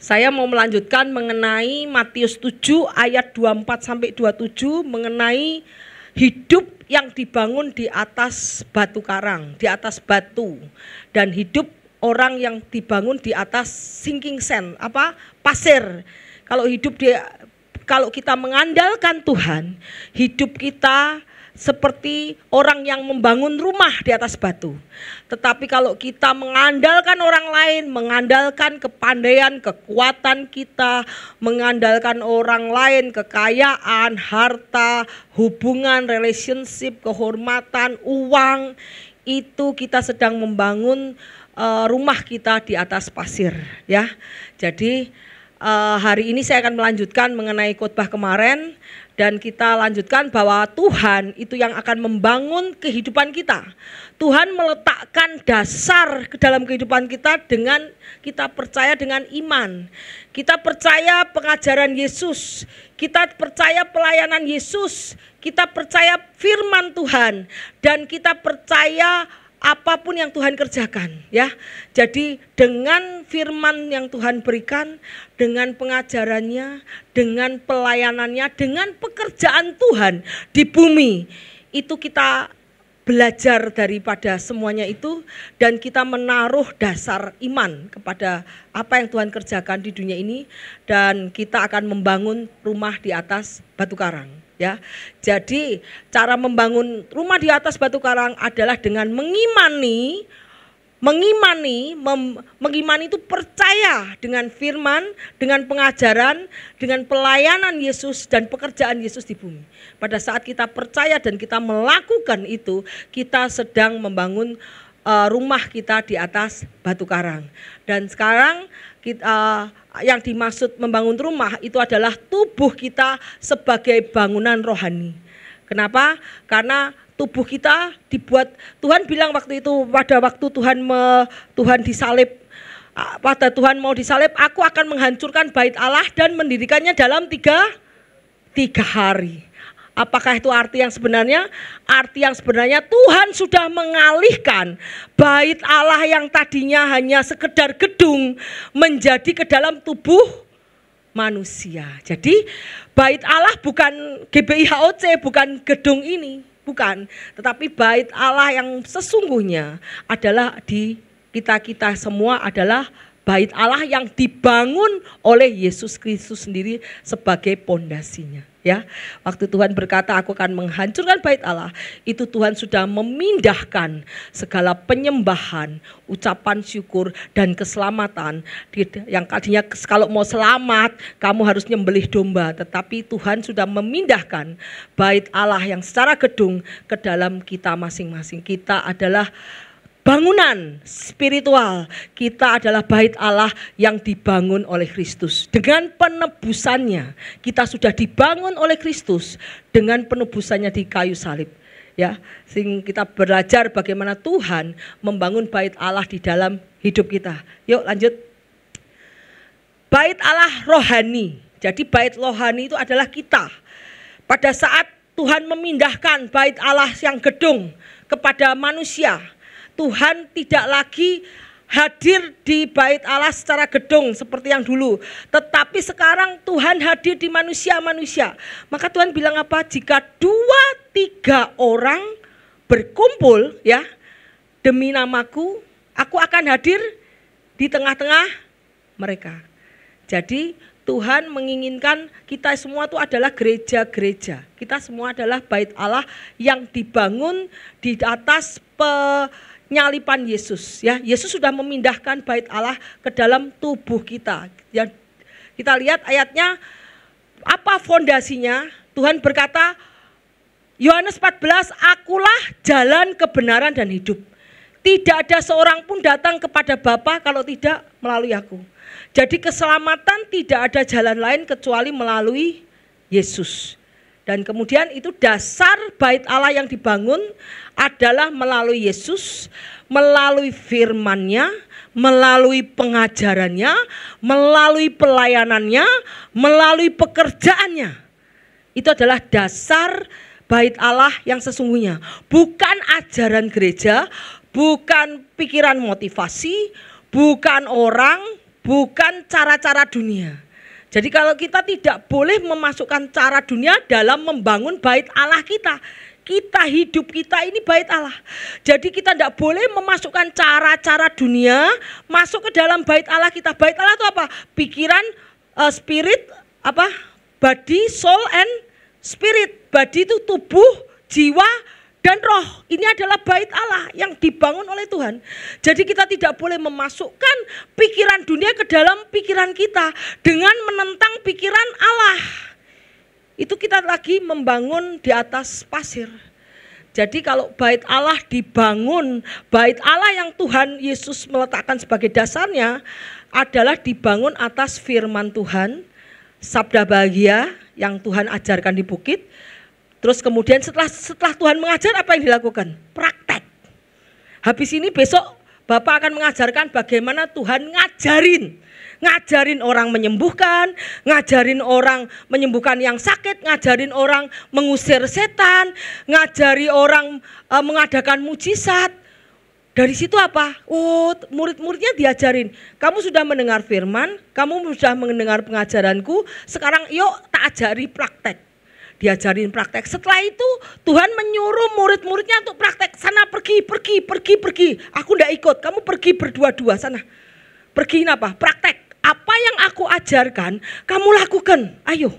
Saya mau melanjutkan mengenai Matius 7 ayat 24 sampai 27 mengenai hidup yang dibangun di atas batu karang, di atas batu, dan hidup orang yang dibangun di atas sinking sand, pasir. Kalau kita mengandalkan Tuhan, hidup kita seperti orang yang membangun rumah di atas batu. Tetapi kalau kita mengandalkan orang lain, mengandalkan kepandaian, kekuatan kita, mengandalkan orang lain, kekayaan, harta, hubungan, relationship, kehormatan, uang, itu kita sedang membangun rumah kita di atas pasir, ya. Jadi hari ini saya akan melanjutkan mengenai khotbah kemarin. Dan kita lanjutkan bahwa Tuhan itu yang akan membangun kehidupan kita. Tuhan meletakkan dasar ke dalam kehidupan kita dengan kita percaya dengan iman. Kita percaya pengajaran Yesus. Kita percaya pelayanan Yesus. Kita percaya firman Tuhan. Dan kita percaya apapun yang Tuhan kerjakan, ya. Jadi dengan firman yang Tuhan berikan, dengan pengajarannya, dengan pelayanannya, dengan pekerjaan Tuhan di bumi, itu kita belajar daripada semuanya itu, dan kita menaruh dasar iman kepada apa yang Tuhan kerjakan di dunia ini, dan kita akan membangun rumah di atas batu karang. Ya, jadi cara membangun rumah di atas batu karang adalah dengan mengimani itu percaya dengan firman, dengan pengajaran, dengan pelayanan Yesus dan pekerjaan Yesus di bumi. Pada saat kita percaya dan kita melakukan itu, kita sedang membangun rumah kita di atas batu karang. Dan sekarang yang dimaksud membangun rumah itu adalah tubuh kita sebagai bangunan rohani. Kenapa? Karena tubuh kita dibuat, Tuhan bilang waktu itu, pada waktu Tuhan disalib, pada Tuhan mau disalib, aku akan menghancurkan bait Allah dan mendirikannya dalam tiga hari. Apakah itu arti yang sebenarnya? Arti yang sebenarnya Tuhan sudah mengalihkan bait Allah yang tadinya hanya sekedar gedung menjadi ke dalam tubuh manusia. Jadi bait Allah bukan GBI HOC, bukan gedung ini, bukan. Tetapi bait Allah yang sesungguhnya adalah di kita semua adalah bait Allah yang dibangun oleh Yesus Kristus sendiri sebagai pondasinya. Ya, waktu Tuhan berkata aku akan menghancurkan bait Allah, itu Tuhan sudah memindahkan segala penyembahan, ucapan syukur dan keselamatan. Yang tadinya kalau mau selamat kamu harus nyembelih domba, tetapi Tuhan sudah memindahkan bait Allah yang secara gedung ke dalam kita masing-masing. Kita adalah bangunan spiritual, kita adalah bait Allah yang dibangun oleh Kristus. Dengan penebusannya, kita sudah dibangun oleh Kristus dengan penebusannya di kayu salib. Ya, sehingga kita belajar bagaimana Tuhan membangun bait Allah di dalam hidup kita. Yuk lanjut. Bait Allah rohani. Jadi bait rohani itu adalah kita. Pada saat Tuhan memindahkan bait Allah yang gedung kepada manusia, Tuhan tidak lagi hadir di bait Allah secara gedung seperti yang dulu. Tetapi sekarang Tuhan hadir di manusia-manusia. Maka Tuhan bilang apa? Jika 2-3 orang berkumpul ya demi namaku, aku akan hadir di tengah-tengah mereka. Jadi Tuhan menginginkan kita semua itu adalah gereja-gereja. Kita semua adalah bait Allah yang dibangun di atas penyalipan Yesus, ya. Yesus sudah memindahkan bait Allah ke dalam tubuh kita. Ya, kita lihat ayatnya, apa fondasinya? Tuhan berkata, Yohanes 14, akulah jalan kebenaran dan hidup. Tidak ada seorang pun datang kepada Bapa kalau tidak melalui aku. Jadi keselamatan tidak ada jalan lain kecuali melalui Yesus. Dan kemudian itu dasar bait Allah yang dibangun adalah melalui Yesus, melalui firman-Nya, melalui pengajarannya, melalui pelayanannya, melalui pekerjaannya. Itu adalah dasar bait Allah yang sesungguhnya. Bukan ajaran gereja, bukan pikiran motivasi, bukan orang, bukan cara-cara dunia. Jadi kalau kita tidak boleh memasukkan cara dunia dalam membangun bait Allah kita. Kita hidup kita ini bait Allah. Jadi kita tidak boleh memasukkan cara-cara dunia masuk ke dalam bait Allah kita. Bait Allah itu apa? Pikiran, spirit, body, soul, and spirit. Body itu tubuh, jiwa, dan roh. Ini adalah bait Allah yang dibangun oleh Tuhan. Jadi kita tidak boleh memasukkan pikiran dunia ke dalam pikiran kita dengan menentang pikiran Allah. Itu kita lagi membangun di atas pasir. Jadi kalau bait Allah dibangun, bait Allah yang Tuhan Yesus meletakkan sebagai dasarnya adalah dibangun atas firman Tuhan, sabda bahagia yang Tuhan ajarkan di bukit. Terus kemudian setelah Tuhan mengajar, apa yang dilakukan? Praktek. Habis ini besok Bapak akan mengajarkan bagaimana Tuhan ngajarin orang menyembuhkan, ngajarin orang menyembuhkan yang sakit, ngajarin orang mengusir setan, ngajari orang mengadakan mujizat. Dari situ apa? Oh, murid-muridnya diajarin. Kamu sudah mendengar firman, kamu sudah mendengar pengajaranku, sekarang yuk tak ajari praktek. Diajarin praktek. Setelah itu Tuhan menyuruh murid-muridnya untuk praktek. Sana pergi. Aku tidak ikut, kamu pergi berdua-dua sana. Pergi apa? Praktek. Apa yang aku ajarkan, kamu lakukan. Ayo.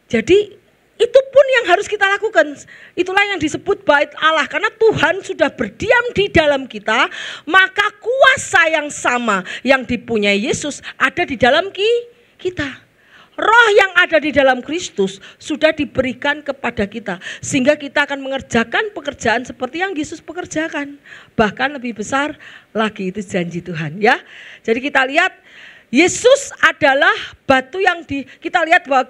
Jadi itu pun yang harus kita lakukan. Itulah yang disebut bait Allah. Karena Tuhan sudah berdiam di dalam kita, maka kuasa yang sama yang dipunyai Yesus ada di dalam kita. Roh yang ada di dalam Kristus sudah diberikan kepada kita. Sehingga kita akan mengerjakan pekerjaan seperti yang Yesus pekerjakan. Bahkan lebih besar lagi, itu janji Tuhan ya. Jadi kita lihat Yesus adalah batu yang kita lihat bahwa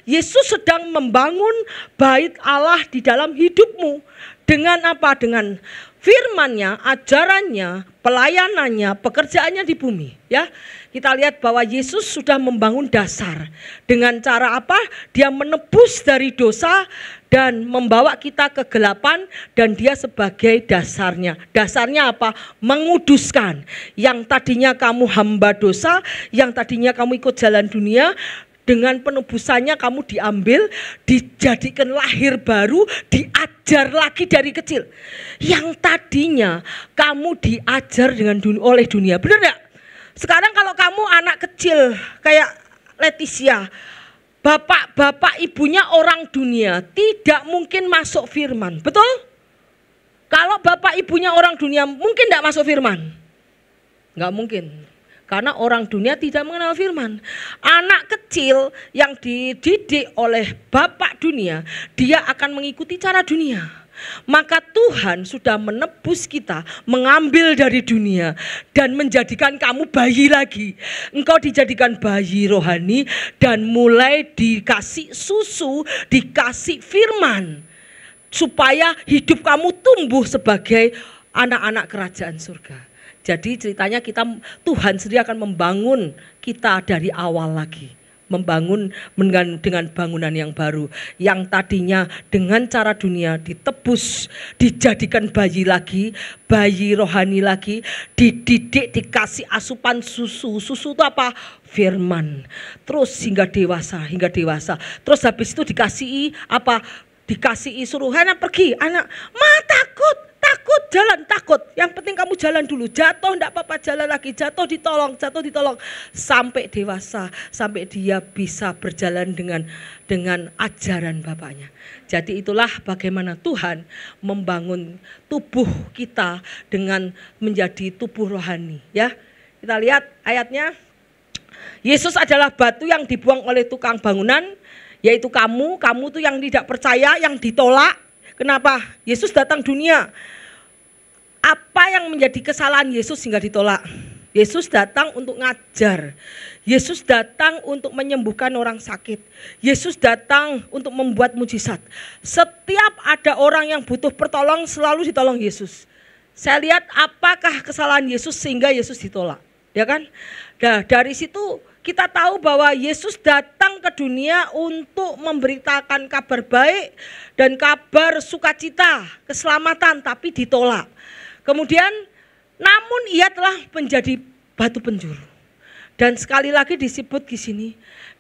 Yesus sedang membangun bait Allah di dalam hidupmu. Dengan apa? Dengan firman-Nya, ajarannya, pelayanannya, pekerjaannya di bumi ya. Kita lihat bahwa Yesus sudah membangun dasar. Dengan cara apa? Dia menebus dari dosa dan membawa kita ke kegelapan, dan dia sebagai dasarnya. Dasarnya apa? Menguduskan. Yang tadinya kamu hamba dosa, yang tadinya kamu ikut jalan dunia, dengan penebusannya kamu diambil, dijadikan lahir baru, diajar lagi dari kecil. Yang tadinya kamu diajar oleh dunia. Benar enggak? Sekarang kalau kamu anak kecil kayak Leticia, bapak ibunya orang dunia, tidak mungkin masuk firman. Betul? Kalau bapak ibunya orang dunia, mungkin enggak masuk firman? Enggak mungkin. Karena orang dunia tidak mengenal firman. Anak kecil yang dididik oleh bapak dunia, dia akan mengikuti cara dunia. Maka Tuhan sudah menebus kita, mengambil dari dunia dan menjadikan kamu bayi lagi. Engkau dijadikan bayi rohani dan mulai dikasih susu, dikasih firman, supaya hidup kamu tumbuh sebagai anak-anak kerajaan surga. Jadi ceritanya Tuhan sendiri akan membangun kita dari awal lagi. Membangun dengan bangunan yang baru. Yang tadinya dengan cara dunia ditebus, dijadikan bayi lagi, bayi rohani lagi, dididik, dikasih asupan susu. Susu itu apa? Firman. Terus hingga dewasa. Terus habis itu dikasihi apa? Dikasihi suruh anak pergi, anak, takut jalan, takut. Yang penting kamu jalan dulu. Jatuh enggak apa-apa, jalan lagi. Jatuh ditolong. Sampai dewasa, sampai dia bisa berjalan dengan ajaran bapaknya. Jadi itulah bagaimana Tuhan membangun tubuh kita dengan menjadi tubuh rohani. Ya, kita lihat ayatnya. Yesus adalah batu yang dibuang oleh tukang bangunan, yaitu kamu tuh yang tidak percaya, yang ditolak. Kenapa? Yesus datang dunia. Apa yang menjadi kesalahan Yesus sehingga ditolak? Yesus datang untuk ngajar. Yesus datang untuk menyembuhkan orang sakit. Yesus datang untuk membuat mujizat. Setiap ada orang yang butuh pertolongan selalu ditolong Yesus. Saya lihat apakah kesalahan Yesus sehingga Yesus ditolak, ya kan? Nah, dari situ kita tahu bahwa Yesus datang ke dunia untuk memberitakan kabar baik dan kabar sukacita, keselamatan, tapi ditolak. Kemudian, namun ia telah menjadi batu penjuru. Dan sekali lagi disebut di sini,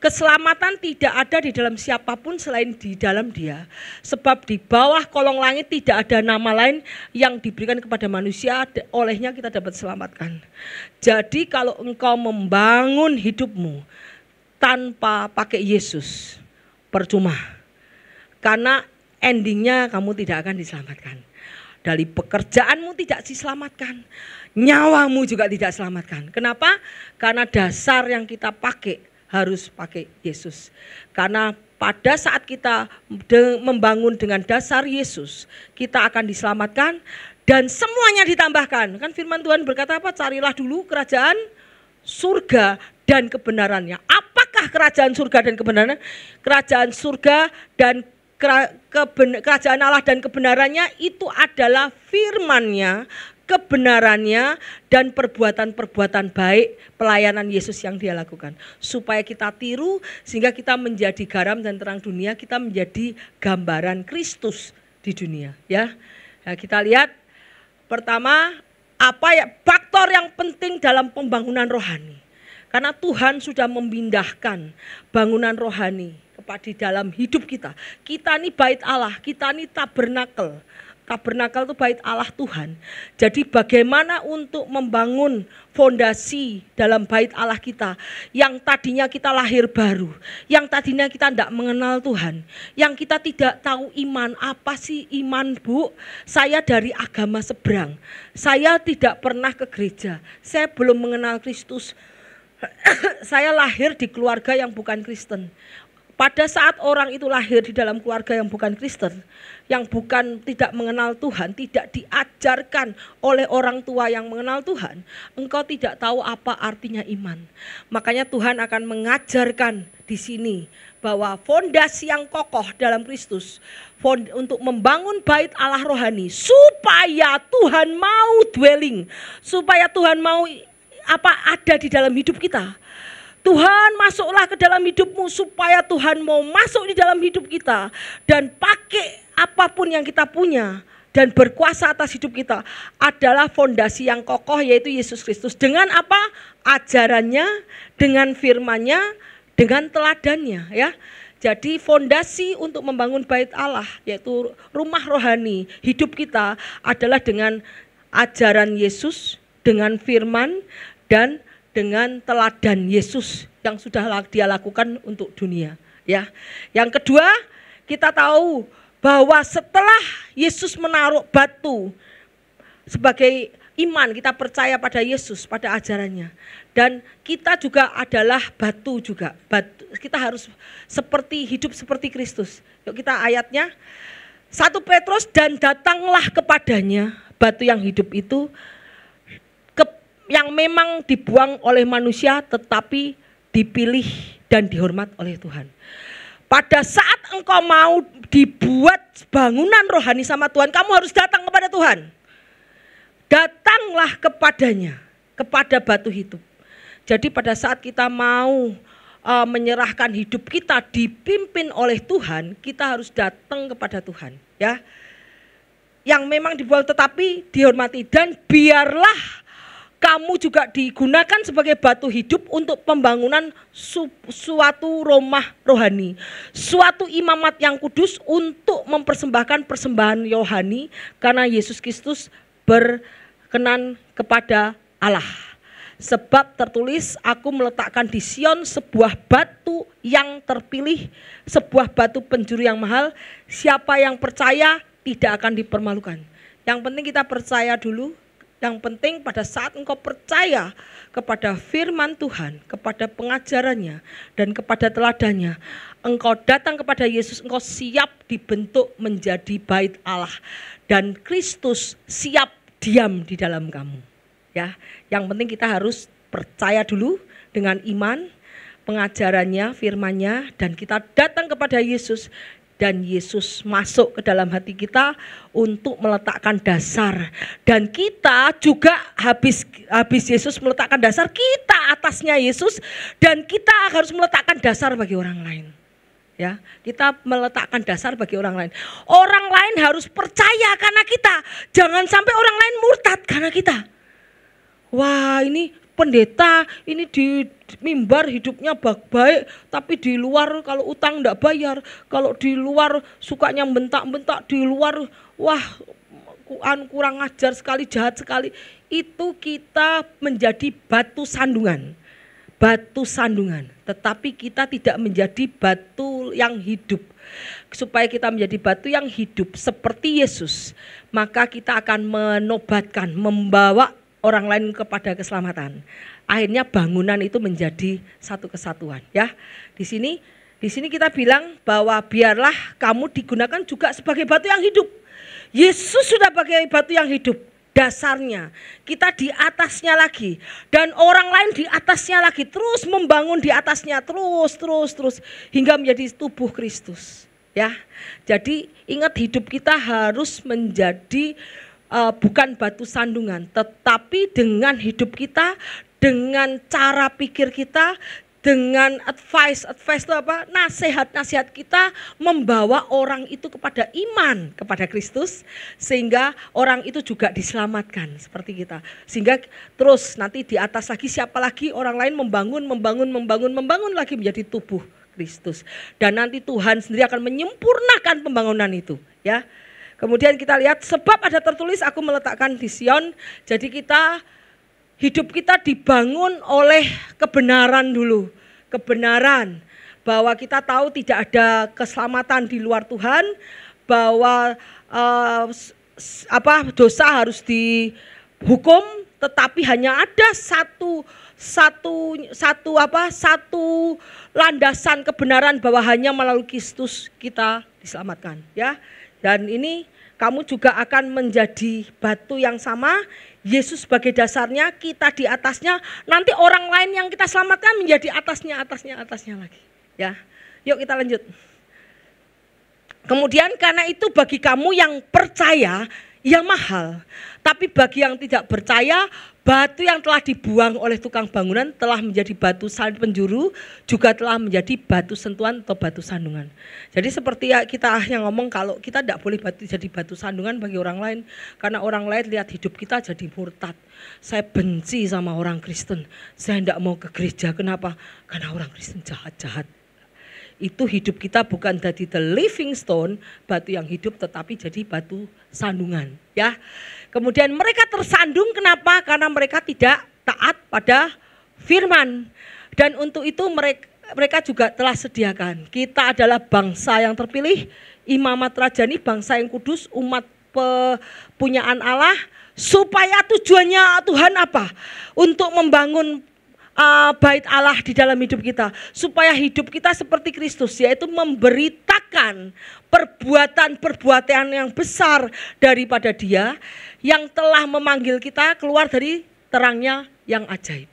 keselamatan tidak ada di dalam siapapun selain di dalam Dia. Sebab di bawah kolong langit tidak ada nama lain yang diberikan kepada manusia, olehnya kita dapat selamatkan. Jadi kalau engkau membangun hidupmu tanpa pakai Yesus, percuma. Karena endingnya kamu tidak akan diselamatkan. Dari pekerjaanmu tidak diselamatkan, nyawamu juga tidak diselamatkan. Kenapa? Karena dasar yang kita pakai harus pakai Yesus. Karena pada saat kita membangun dengan dasar Yesus, kita akan diselamatkan dan semuanya ditambahkan. Kan firman Tuhan berkata apa? Carilah dulu kerajaan surga dan kebenarannya. Apakah kerajaan surga dan kebenarannya? Kerajaan surga dan kerajaan Allah dan kebenarannya itu adalah firman-Nya, kebenarannya, dan perbuatan-perbuatan baik pelayanan Yesus yang Dia lakukan. Supaya kita tiru sehingga kita menjadi garam dan terang dunia, kita menjadi gambaran Kristus di dunia. Ya, nah, kita lihat pertama apa ya faktor yang penting dalam pembangunan rohani. Karena Tuhan sudah memindahkan bangunan rohani di dalam hidup kita. Kita ini bait Allah, kita ini tabernakel. Tabernakel itu bait Allah Tuhan. Jadi bagaimana untuk membangun fondasi dalam bait Allah kita. Yang tadinya kita lahir baru. Yang tadinya kita tidak mengenal Tuhan. Yang kita tidak tahu iman. Apa sih iman, Bu? Saya dari agama seberang. Saya tidak pernah ke gereja. Saya belum mengenal Kristus. Saya lahir di keluarga yang bukan Kristen. Pada saat orang itu lahir di dalam keluarga yang bukan Kristen, yang bukan tidak mengenal Tuhan, tidak diajarkan oleh orang tua yang mengenal Tuhan, engkau tidak tahu apa artinya iman. Makanya Tuhan akan mengajarkan di sini bahwa fondasi yang kokoh dalam Kristus untuk membangun bait Allah rohani supaya Tuhan mau dwelling, supaya Tuhan mau ada di dalam hidup kita. Tuhan masuklah ke dalam hidupmu supaya Tuhan mau masuk di dalam hidup kita dan pakai apapun yang kita punya dan berkuasa atas hidup kita adalah fondasi yang kokoh yaitu Yesus Kristus. Dengan apa? Ajarannya, dengan firman-Nya, dengan teladannya ya. Jadi fondasi untuk membangun bait Allah yaitu rumah rohani hidup kita adalah dengan ajaran Yesus, dengan firman dan dengan teladan Yesus yang sudah Dia lakukan untuk dunia ya. Yang kedua, kita tahu bahwa setelah Yesus menaruh batu sebagai iman, kita percaya pada Yesus, pada ajarannya, dan kita juga adalah batu juga. Kita harus hidup seperti Kristus. Yuk kita ayatnya 1 Petrus, dan datanglah kepadanya batu yang hidup itu, yang memang dibuang oleh manusia tetapi dipilih dan dihormat oleh Tuhan. Pada saat engkau mau dibuat bangunan rohani sama Tuhan, kamu harus datang kepada Tuhan. Datanglah kepadanya, kepada batu hidup. Jadi pada saat kita mau menyerahkan hidup kita dipimpin oleh Tuhan, kita harus datang kepada Tuhan ya. Yang memang dibuang tetapi dihormati, dan biarlah kamu juga digunakan sebagai batu hidup untuk pembangunan suatu rumah rohani, suatu imamat yang kudus untuk mempersembahkan persembahan rohani karena Yesus Kristus berkenan kepada Allah. Sebab tertulis, aku meletakkan di Sion sebuah batu yang terpilih, sebuah batu penjuru yang mahal, siapa yang percaya tidak akan dipermalukan. Yang penting kita percaya dulu. Yang penting pada saat engkau percaya kepada firman Tuhan, kepada pengajarannya, dan kepada teladannya, engkau datang kepada Yesus, engkau siap dibentuk menjadi bait Allah. Dan Kristus siap diam di dalam kamu. Ya, yang penting kita harus percaya dulu dengan iman, pengajarannya, firman-Nya, dan kita datang kepada Yesus. Dan Yesus masuk ke dalam hati kita untuk meletakkan dasar. Dan kita juga habis Yesus meletakkan dasar, kita atasnya Yesus. Dan kita harus meletakkan dasar bagi orang lain. Ya, kita meletakkan dasar bagi orang lain. Orang lain harus percaya karena kita. Jangan sampai orang lain murtad karena kita. Wah, ini pendeta ini di mimbar hidupnya baik, tapi di luar kalau utang enggak bayar, kalau di luar sukanya bentak-bentak, di luar wah kurang ajar sekali, jahat sekali. Itu kita menjadi batu sandungan. Batu sandungan, tetapi kita tidak menjadi batu yang hidup. Supaya kita menjadi batu yang hidup seperti Yesus, maka kita akan menobatkan, membawa orang lain kepada keselamatan. Akhirnya bangunan itu menjadi satu kesatuan, ya. Di sini kita bilang bahwa biarlah kamu digunakan juga sebagai batu yang hidup. Yesus sudah sebagai batu yang hidup. Dasarnya kita di atasnya lagi dan orang lain di atasnya lagi, terus membangun di atasnya terus hingga menjadi tubuh Kristus, ya. Jadi ingat, hidup kita harus menjadi bukan batu sandungan, tetapi dengan hidup kita, dengan cara pikir kita, dengan advice itu apa? Nasihat kita membawa orang itu kepada iman kepada Kristus, sehingga orang itu juga diselamatkan seperti kita. Sehingga terus nanti di atas lagi siapa lagi, orang lain membangun lagi menjadi tubuh Kristus. Dan nanti Tuhan sendiri akan menyempurnakan pembangunan itu, ya. Kemudian kita lihat, sebab ada tertulis aku meletakkan di Sion. Jadi hidup kita dibangun oleh kebenaran dulu. Kebenaran bahwa kita tahu tidak ada keselamatan di luar Tuhan, bahwa dosa harus dihukum, tetapi hanya ada satu landasan kebenaran, bahwa hanya melalui Kristus kita diselamatkan, ya. Dan ini kamu juga akan menjadi batu yang sama, Yesus sebagai dasarnya, kita di atasnya, nanti orang lain yang kita selamatkan menjadi atasnya lagi, ya. Yuk kita lanjut. Kemudian karena itu bagi kamu yang percaya, ya mahal. Tapi bagi yang tidak percaya, batu yang telah dibuang oleh tukang bangunan telah menjadi batu penjuru, juga telah menjadi batu sentuhan atau batu sandungan. Jadi seperti ya kita yang ngomong, kalau kita tidak boleh jadi batu sandungan bagi orang lain, karena orang lain lihat hidup kita jadi murtad. Saya benci sama orang Kristen, saya tidak mau ke gereja. Kenapa? Karena orang Kristen jahat-jahat. Itu hidup kita bukan jadi the living stone, batu yang hidup, tetapi jadi batu sandungan, ya. Kemudian mereka tersandung, kenapa? Karena mereka tidak taat pada firman. Dan untuk itu mereka juga telah sediakan. Kita adalah bangsa yang terpilih, imamat rajani, bangsa yang kudus, umat punyaan Allah. Supaya tujuannya Tuhan apa? Untuk membangun bait Allah di dalam hidup kita, supaya hidup kita seperti Kristus, yaitu memberitakan perbuatan yang besar daripada Dia yang telah memanggil kita keluar dari terangnya yang ajaib.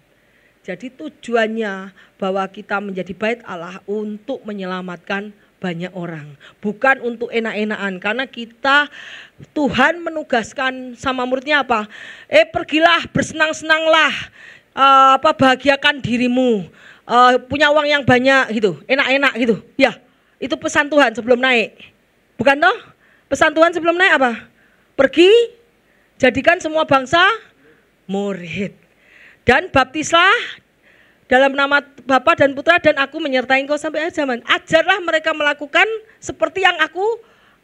Jadi tujuannya bahwa kita menjadi bait Allah untuk menyelamatkan banyak orang, bukan untuk enak-enakan. Karena Tuhan menugaskan sama muridnya apa? Pergilah, bersenang-senanglah, bahagiakan dirimu, punya uang yang banyak gitu, enak-enak gitu. Ya, itu pesan Tuhan sebelum naik. Bukan toh? Pesan Tuhan sebelum naik apa? Pergi, jadikan semua bangsa murid. Dan baptislah dalam nama Bapa dan Putra dan Aku menyertai engkau sampai akhir zaman. Ajarlah mereka melakukan seperti yang Aku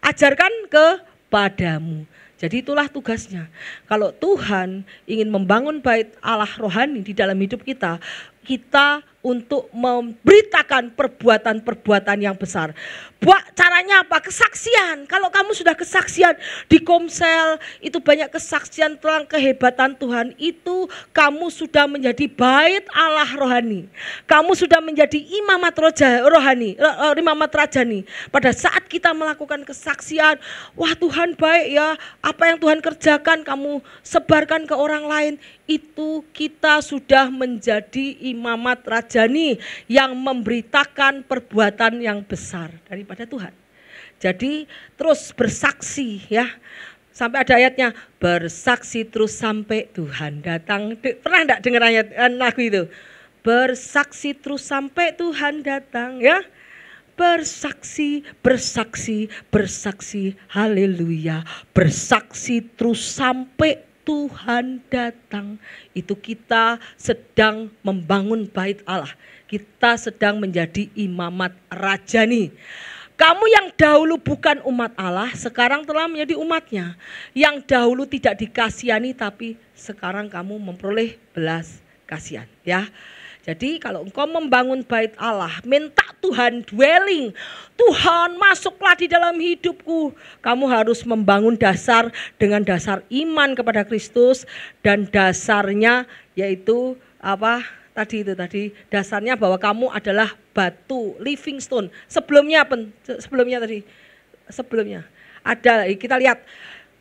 ajarkan kepadamu. Jadi itulah tugasnya. Kalau Tuhan ingin membangun bait Allah rohani di dalam hidup kita, kita untuk memberitakan perbuatan-perbuatan yang besar. Caranya apa? Kesaksian. Kalau kamu sudah kesaksian di Komsel, itu banyak kesaksian tentang kehebatan Tuhan, itu kamu sudah menjadi bait Allah rohani. Kamu sudah menjadi imamat rohani, imamat rajani. Pada saat kita melakukan kesaksian, wah Tuhan baik ya, apa yang Tuhan kerjakan kamu sebarkan ke orang lain, itu kita sudah menjadi imamat rajani yang memberitakan perbuatan yang besar daripada Tuhan. Jadi terus bersaksi ya. Sampai ada ayatnya, bersaksi terus sampai Tuhan datang. Pernah enggak dengar ayat lagu itu? Bersaksi terus sampai Tuhan datang ya. Bersaksi, bersaksi, bersaksi, haleluya. Bersaksi terus sampai Tuhan datang, itu kita sedang membangun bait Allah. Kita sedang menjadi imamat rajani. Kamu yang dahulu bukan umat Allah, sekarang telah menjadi umatnya. Yang dahulu tidak dikasihani, tapi sekarang kamu memperoleh belas kasihan. Ya, jadi kalau engkau membangun bait Allah, minta Tuhan dwelling, Tuhan masuklah di dalam hidupku. Kamu harus membangun dasar dengan dasar iman kepada Kristus, dan dasarnya yaitu apa? Tadi dasarnya bahwa kamu adalah batu living stone. Sebelumnya ada, kita lihat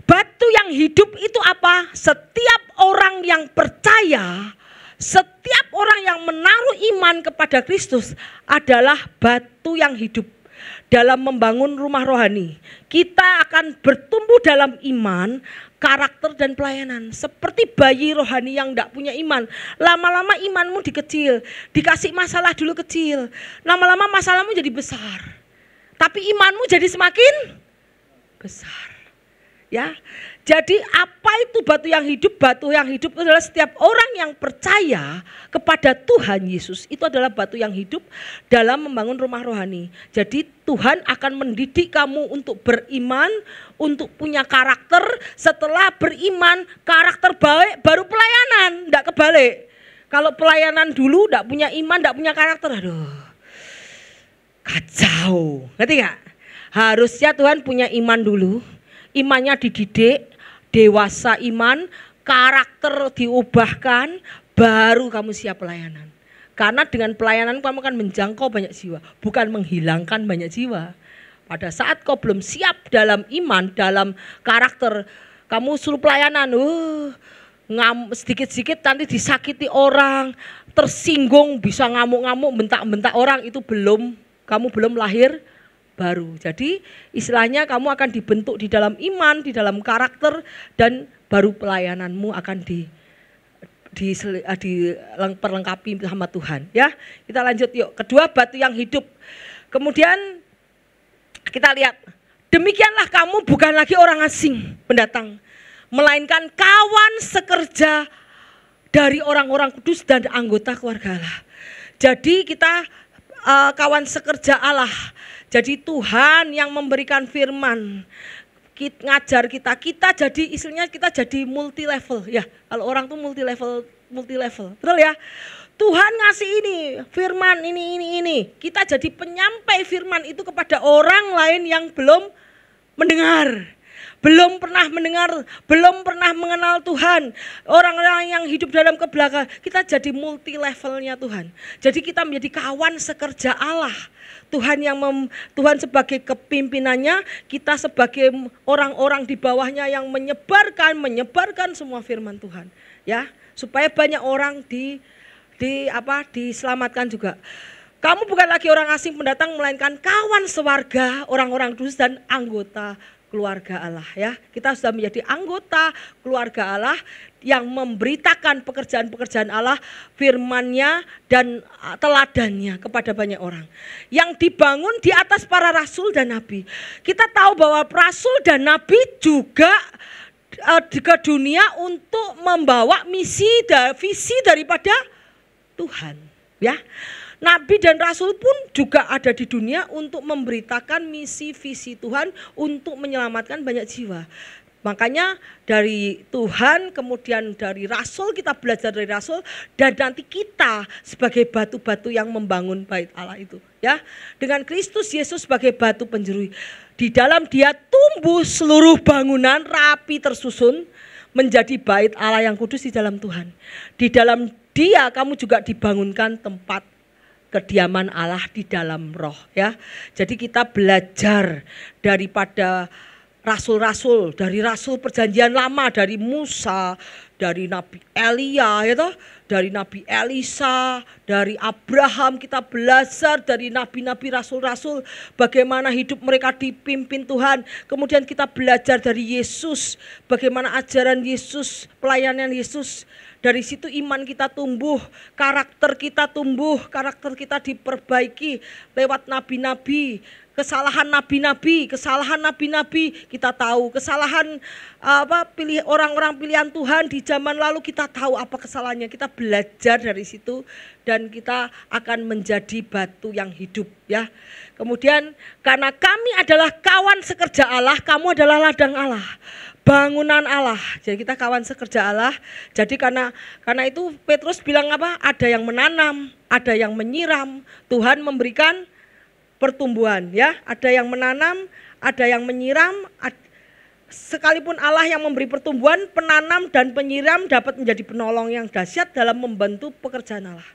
batu yang hidup itu apa? Setiap orang yang percaya, setiap orang yang menaruh iman kepada Kristus adalah batu yang hidup. Dalam membangun rumah rohani, kita akan bertumbuh dalam iman, karakter dan pelayanan. Seperti bayi rohani yang tidak punya iman. Lama-lama imanmu dikecil, dikasih masalah dulu kecil. Lama-lama masalahmu jadi besar. Tapi imanmu jadi semakin besar. Ya, jadi apa itu batu yang hidup? Batu yang hidup adalah setiap orang yang percaya kepada Tuhan Yesus. Itu adalah batu yang hidup dalam membangun rumah rohani. Jadi Tuhan akan mendidik kamu untuk beriman, untuk punya karakter. Setelah beriman, karakter baik, baru pelayanan. Tidak kebalik. Kalau pelayanan dulu tidak punya iman, tidak punya karakter, aduh, kacau. Ngerti gak? Harusnya Tuhan punya iman dulu. Imannya dididik, dewasa iman, karakter diubahkan, baru kamu siap pelayanan. Karena dengan pelayanan kamu akan menjangkau banyak jiwa, bukan menghilangkan banyak jiwa. Pada saat kau belum siap dalam iman, dalam karakter, kamu suruh pelayanan, sedikit-sedikit nanti disakiti orang, tersinggung, bisa ngamuk-ngamuk, bentak-bentak orang, itu kamu belum lahir baru. Jadi istilahnya kamu akan dibentuk di dalam iman, di dalam karakter, dan baru pelayananmu akan diperlengkapi sama Tuhan. Ya, kita lanjut yuk. Kedua, batu yang hidup. Kemudian kita lihat, demikianlah kamu bukan lagi orang asing pendatang, melainkan kawan sekerja dari orang-orang kudus dan anggota keluarga Allah. Jadi kita kawan sekerja Allah. Jadi Tuhan yang memberikan firman, ngajar kita jadi istilahnya kita jadi multi level ya. Kalau orang tuh multi level, betul ya. Tuhan ngasih ini firman ini. Kita jadi penyampai firman itu kepada orang lain yang belum mendengar. Belum pernah mendengar, belum pernah mengenal Tuhan. Orang-orang yang hidup dalam kebelakang, kita jadi multi levelnya Tuhan. Jadi kita menjadi kawan sekerja Allah. Tuhan sebagai kepimpinannya, kita sebagai orang-orang di bawahnya yang menyebarkan semua firman Tuhan. Ya, supaya banyak orang diselamatkan juga. Kamu bukan lagi orang asing pendatang, melainkan kawan sewarga, orang-orang kudus dan anggota keluarga Allah ya. Kita sudah menjadi anggota keluarga Allah yang memberitakan pekerjaan-pekerjaan Allah, firman-Nya dan teladannya kepada banyak orang. Yang dibangun di atas para rasul dan nabi. Kita tahu bahwa rasul dan nabi juga ke dunia untuk membawa misi dan visi daripada Tuhan ya. Nabi dan Rasul pun juga ada di dunia untuk memberitakan misi visi Tuhan untuk menyelamatkan banyak jiwa. Makanya dari Tuhan, kemudian dari Rasul, kita belajar dari Rasul, dan nanti kita sebagai batu-batu yang membangun bait Allah itu. Ya, dengan Kristus Yesus sebagai batu penjuru. Di dalam Dia tumbuh seluruh bangunan rapi tersusun menjadi bait Allah yang kudus di dalam Tuhan. Di dalam Dia kamu juga dibangunkan tempat kediaman Allah di dalam roh ya. Jadi kita belajar daripada rasul-rasul, dari rasul perjanjian lama, dari Musa, dari Nabi Elia, ya toh, dari Nabi Elisa, dari Abraham kita belajar, dari nabi-nabi rasul-rasul bagaimana hidup mereka dipimpin Tuhan. Kemudian kita belajar dari Yesus, bagaimana ajaran Yesus, pelayanan Yesus. Dari situ iman kita tumbuh, karakter kita tumbuh, karakter kita diperbaiki lewat nabi-nabi. Kesalahan nabi-nabi kita tahu, kesalahan orang-orang pilihan Tuhan di zaman lalu kita tahu apa kesalahannya, kita belajar dari situ dan kita akan menjadi batu yang hidup, ya. Kemudian karena kami adalah kawan sekerja Allah, kamu adalah ladang Allah, bangunan Allah. Jadi kita kawan sekerja Allah. Jadi karena itu Petrus bilang apa? Ada yang menanam, ada yang menyiram, Tuhan memberikan pertumbuhan, ya. Ada yang menanam, ada yang menyiram. Sekalipun Allah yang memberi pertumbuhan, penanam dan penyiram dapat menjadi penolong yang dahsyat dalam membantu pekerjaan Allah.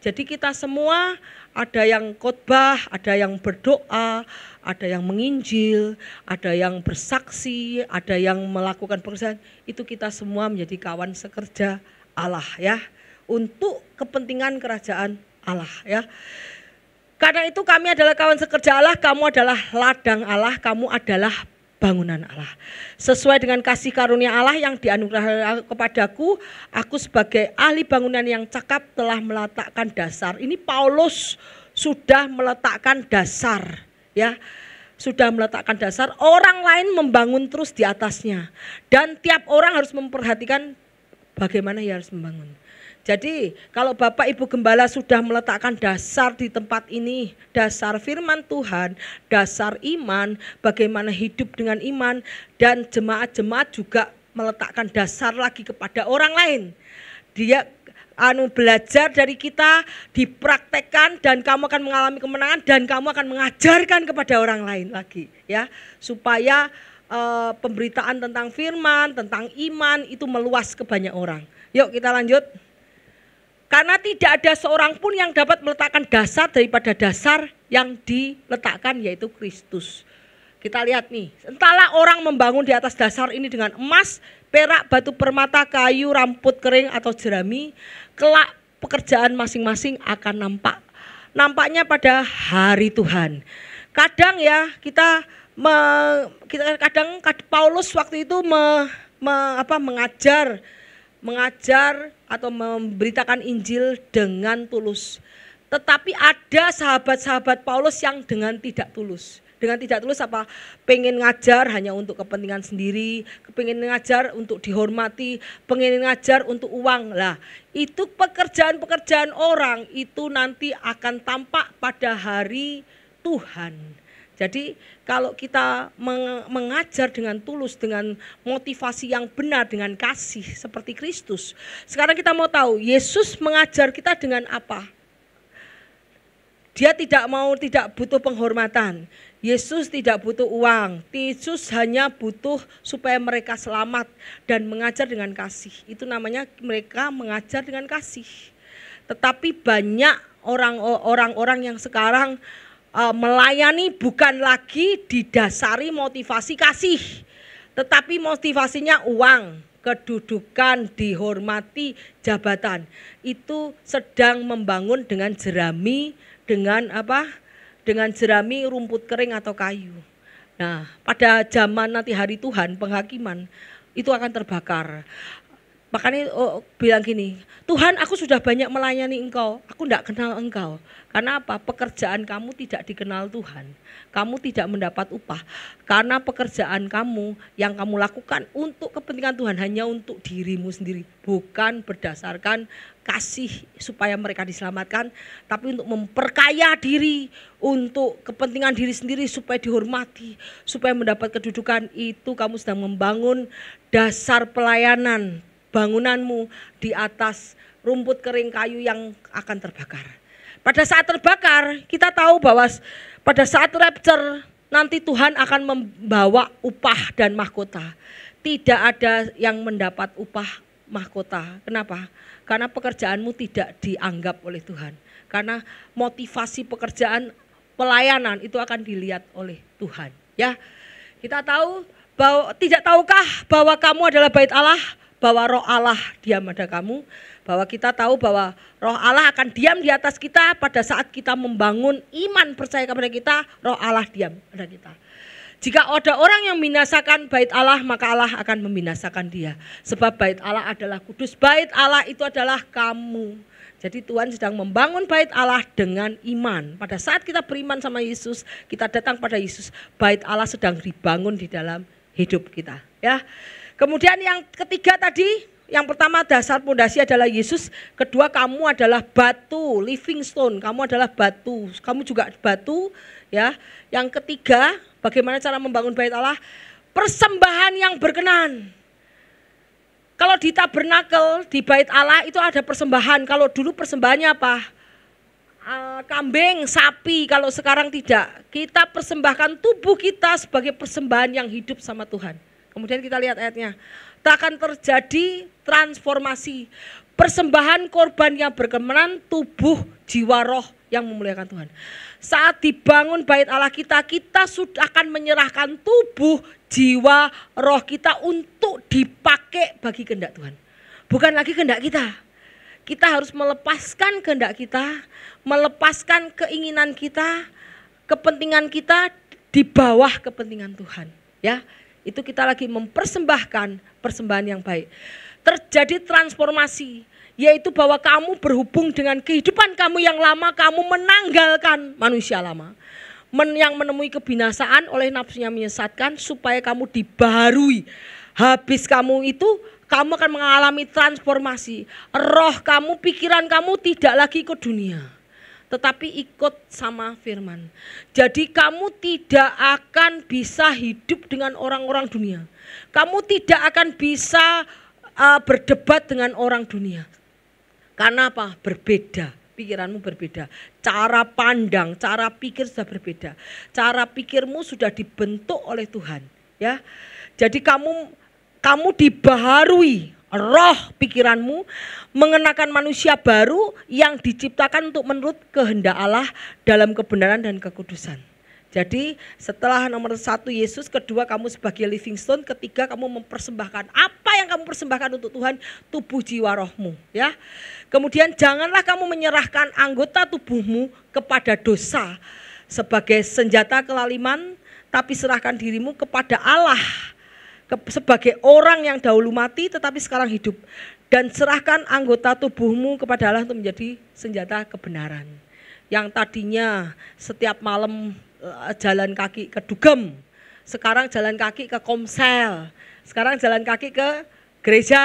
Jadi kita semua, ada yang khotbah, ada yang berdoa, ada yang menginjil, ada yang bersaksi, ada yang melakukan pekerjaan. Itu kita semua menjadi kawan sekerja Allah, ya, untuk kepentingan kerajaan Allah, ya. Karena itu kami adalah kawan sekerja Allah, kamu adalah ladang Allah, kamu adalah bangunan Allah. Sesuai dengan kasih karunia Allah yang dianugerahkan kepadaku, aku sebagai ahli bangunan yang cakap telah meletakkan dasar. Ini Paulus sudah meletakkan dasar, ya. Sudah meletakkan dasar, orang lain membangun terus di atasnya. Dan tiap orang harus memperhatikan bagaimana ia harus membangun. Jadi kalau Bapak Ibu Gembala sudah meletakkan dasar di tempat ini, dasar firman Tuhan, dasar iman, bagaimana hidup dengan iman, dan jemaat-jemaat juga meletakkan dasar lagi kepada orang lain. Dia belajar dari kita, dipraktekkan, dan kamu akan mengalami kemenangan, dan kamu akan mengajarkan kepada orang lain lagi, ya, supaya pemberitaan tentang firman, tentang iman itu meluas ke banyak orang. Yuk kita lanjut. Karena tidak ada seorang pun yang dapat meletakkan dasar daripada dasar yang diletakkan, yaitu Kristus. Kita lihat nih, entahlah orang membangun di atas dasar ini dengan emas, perak, batu permata, kayu, ramput kering atau jerami, kelak pekerjaan masing-masing akan nampaknya pada hari Tuhan. Kadang ya kadang Paulus waktu itu mengajar atau memberitakan Injil dengan tulus. Tetapi ada sahabat-sahabat Paulus yang dengan tidak tulus. Dengan tidak tulus apa? Pengen ngajar hanya untuk kepentingan sendiri, pengen ngajar untuk dihormati, pengen ngajar untuk uang. Lah, itu pekerjaan-pekerjaan orang itu nanti akan tampak pada hari Tuhan. Jadi kalau kita mengajar dengan tulus, dengan motivasi yang benar, dengan kasih seperti Kristus. Sekarang kita mau tahu, Yesus mengajar kita dengan apa? Dia tidak butuh penghormatan. Yesus tidak butuh uang. Yesus hanya butuh supaya mereka selamat dan mengajar dengan kasih. Itu namanya mereka mengajar dengan kasih. Tetapi banyak orang-orang yang sekarang melayani bukan lagi didasari motivasi kasih, tetapi motivasinya uang, kedudukan, dihormati, jabatan. Itu sedang membangun dengan jerami, dengan jerami, rumput kering atau kayu. Nah, pada zaman nanti hari Tuhan, penghakiman, itu akan terbakar. Makanya bilang gini, Tuhan, aku sudah banyak melayani engkau, aku tidak kenal engkau. Karena apa? Pekerjaan kamu tidak dikenal Tuhan. Kamu tidak mendapat upah. Karena pekerjaan kamu yang kamu lakukan untuk kepentingan Tuhan, hanya untuk dirimu sendiri. Bukan berdasarkan kasih supaya mereka diselamatkan, tapi untuk memperkaya diri, untuk kepentingan diri sendiri supaya dihormati, supaya mendapat kedudukan. Itu kamu sedang membangun dasar pelayanan bangunanmu di atas rumput kering kayu yang akan terbakar. Pada saat terbakar, kita tahu bahwa pada saat rapture nanti Tuhan akan membawa upah dan mahkota. Tidak ada yang mendapat upah mahkota. Kenapa? Karena pekerjaanmu tidak dianggap oleh Tuhan. Karena motivasi pekerjaan pelayanan itu akan dilihat oleh Tuhan. Ya, kita tahu bahwa tidak tahukah bahwa kamu adalah bait Allah, bahwa roh Allah diam pada kamu, bahwa kita tahu bahwa roh Allah akan diam di atas kita pada saat kita membangun iman percaya kepada kita, roh Allah diam pada kita. Jika ada orang yang membinasakan bait Allah, maka Allah akan membinasakan dia. Sebab bait Allah adalah kudus, bait Allah itu adalah kamu. Jadi Tuhan sedang membangun bait Allah dengan iman. Pada saat kita beriman sama Yesus, kita datang pada Yesus, bait Allah sedang dibangun di dalam hidup kita. Ya. Kemudian yang ketiga tadi, yang pertama dasar pondasi adalah Yesus. Kedua, kamu adalah batu, living stone. Kamu adalah batu. Kamu juga batu. Ya. Yang ketiga, bagaimana cara membangun bait Allah? Persembahan yang berkenan. Kalau di tabernakel, di bait Allah itu ada persembahan. Kalau dulu persembahannya apa? Kambing, sapi. Kalau sekarang tidak. Kita persembahkan tubuh kita sebagai persembahan yang hidup sama Tuhan. Kemudian kita lihat ayatnya. Tak akan terjadi transformasi. Persembahan korban yang berkenan, tubuh, jiwa, roh yang memuliakan Tuhan. Saat dibangun bait Allah kita, kita sudah akan menyerahkan tubuh, jiwa, roh kita untuk dipakai bagi kehendak Tuhan. Bukan lagi kehendak kita. Kita harus melepaskan kehendak kita, melepaskan keinginan kita, kepentingan kita di bawah kepentingan Tuhan. Ya, itu kita lagi mempersembahkan persembahan yang baik. Terjadi transformasi, yaitu bahwa kamu berhubung dengan kehidupan kamu yang lama, kamu menanggalkan manusia lama. Yang menemui kebinasaan oleh nafsunya menyesatkan, supaya kamu dibaharui. Habis kamu itu, kamu akan mengalami transformasi. Roh kamu, pikiran kamu tidak lagi ikut dunia, tetapi ikut sama firman. Jadi kamu tidak akan bisa hidup dengan orang-orang dunia. Kamu tidak akan bisa berdebat dengan orang dunia. Karena apa? Berbeda, pikiranmu berbeda. Cara pandang, cara pikir sudah berbeda. Cara pikirmu sudah dibentuk oleh Tuhan, ya. Jadi kamu dibaharui roh pikiranmu, mengenakan manusia baru yang diciptakan untuk menurut kehendak Allah dalam kebenaran dan kekudusan. Jadi setelah nomor 1 Yesus, kedua kamu sebagai living stone, ketiga kamu mempersembahkan apa yang kamu persembahkan untuk Tuhan, tubuh, jiwa, rohmu, ya. Kemudian janganlah kamu menyerahkan anggota tubuhmu kepada dosa sebagai senjata kelaliman, tapi serahkan dirimu kepada Allah sebagai orang yang dahulu mati tetapi sekarang hidup, dan serahkan anggota tubuhmu kepada Allah untuk menjadi senjata kebenaran. Yang tadinya setiap malam jalan kaki ke dugem, sekarang jalan kaki ke komsel, sekarang jalan kaki ke gereja.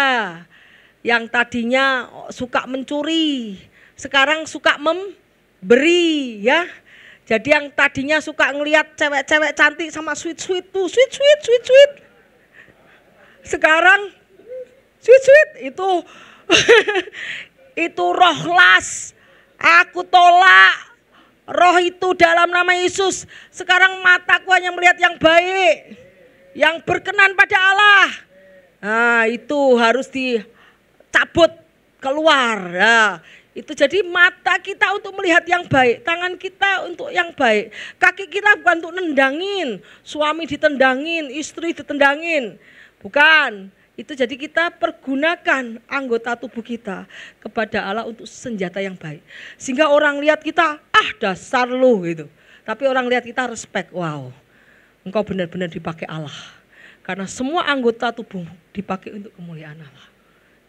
Yang tadinya suka mencuri, sekarang suka memberi, ya. Jadi yang tadinya suka ngelihat cewek-cewek cantik sama sweet, sekarang sweet itu itu roh las. Aku tolak roh itu dalam nama Yesus. Sekarang mataku hanya melihat yang baik, yang berkenan pada Allah. Nah, itu harus dicabut keluar. Nah, itu jadi mata kita untuk melihat yang baik, tangan kita untuk yang baik, kaki kita bukan untuk nendangin, suami ditendangin, istri ditendangin, bukan. Itu jadi kita pergunakan anggota tubuh kita kepada Allah untuk senjata yang baik. Sehingga orang lihat kita, dasar lu gitu. Tapi orang lihat kita respect, wow, engkau benar-benar dipakai Allah. Karena semua anggota tubuh dipakai untuk kemuliaan Allah.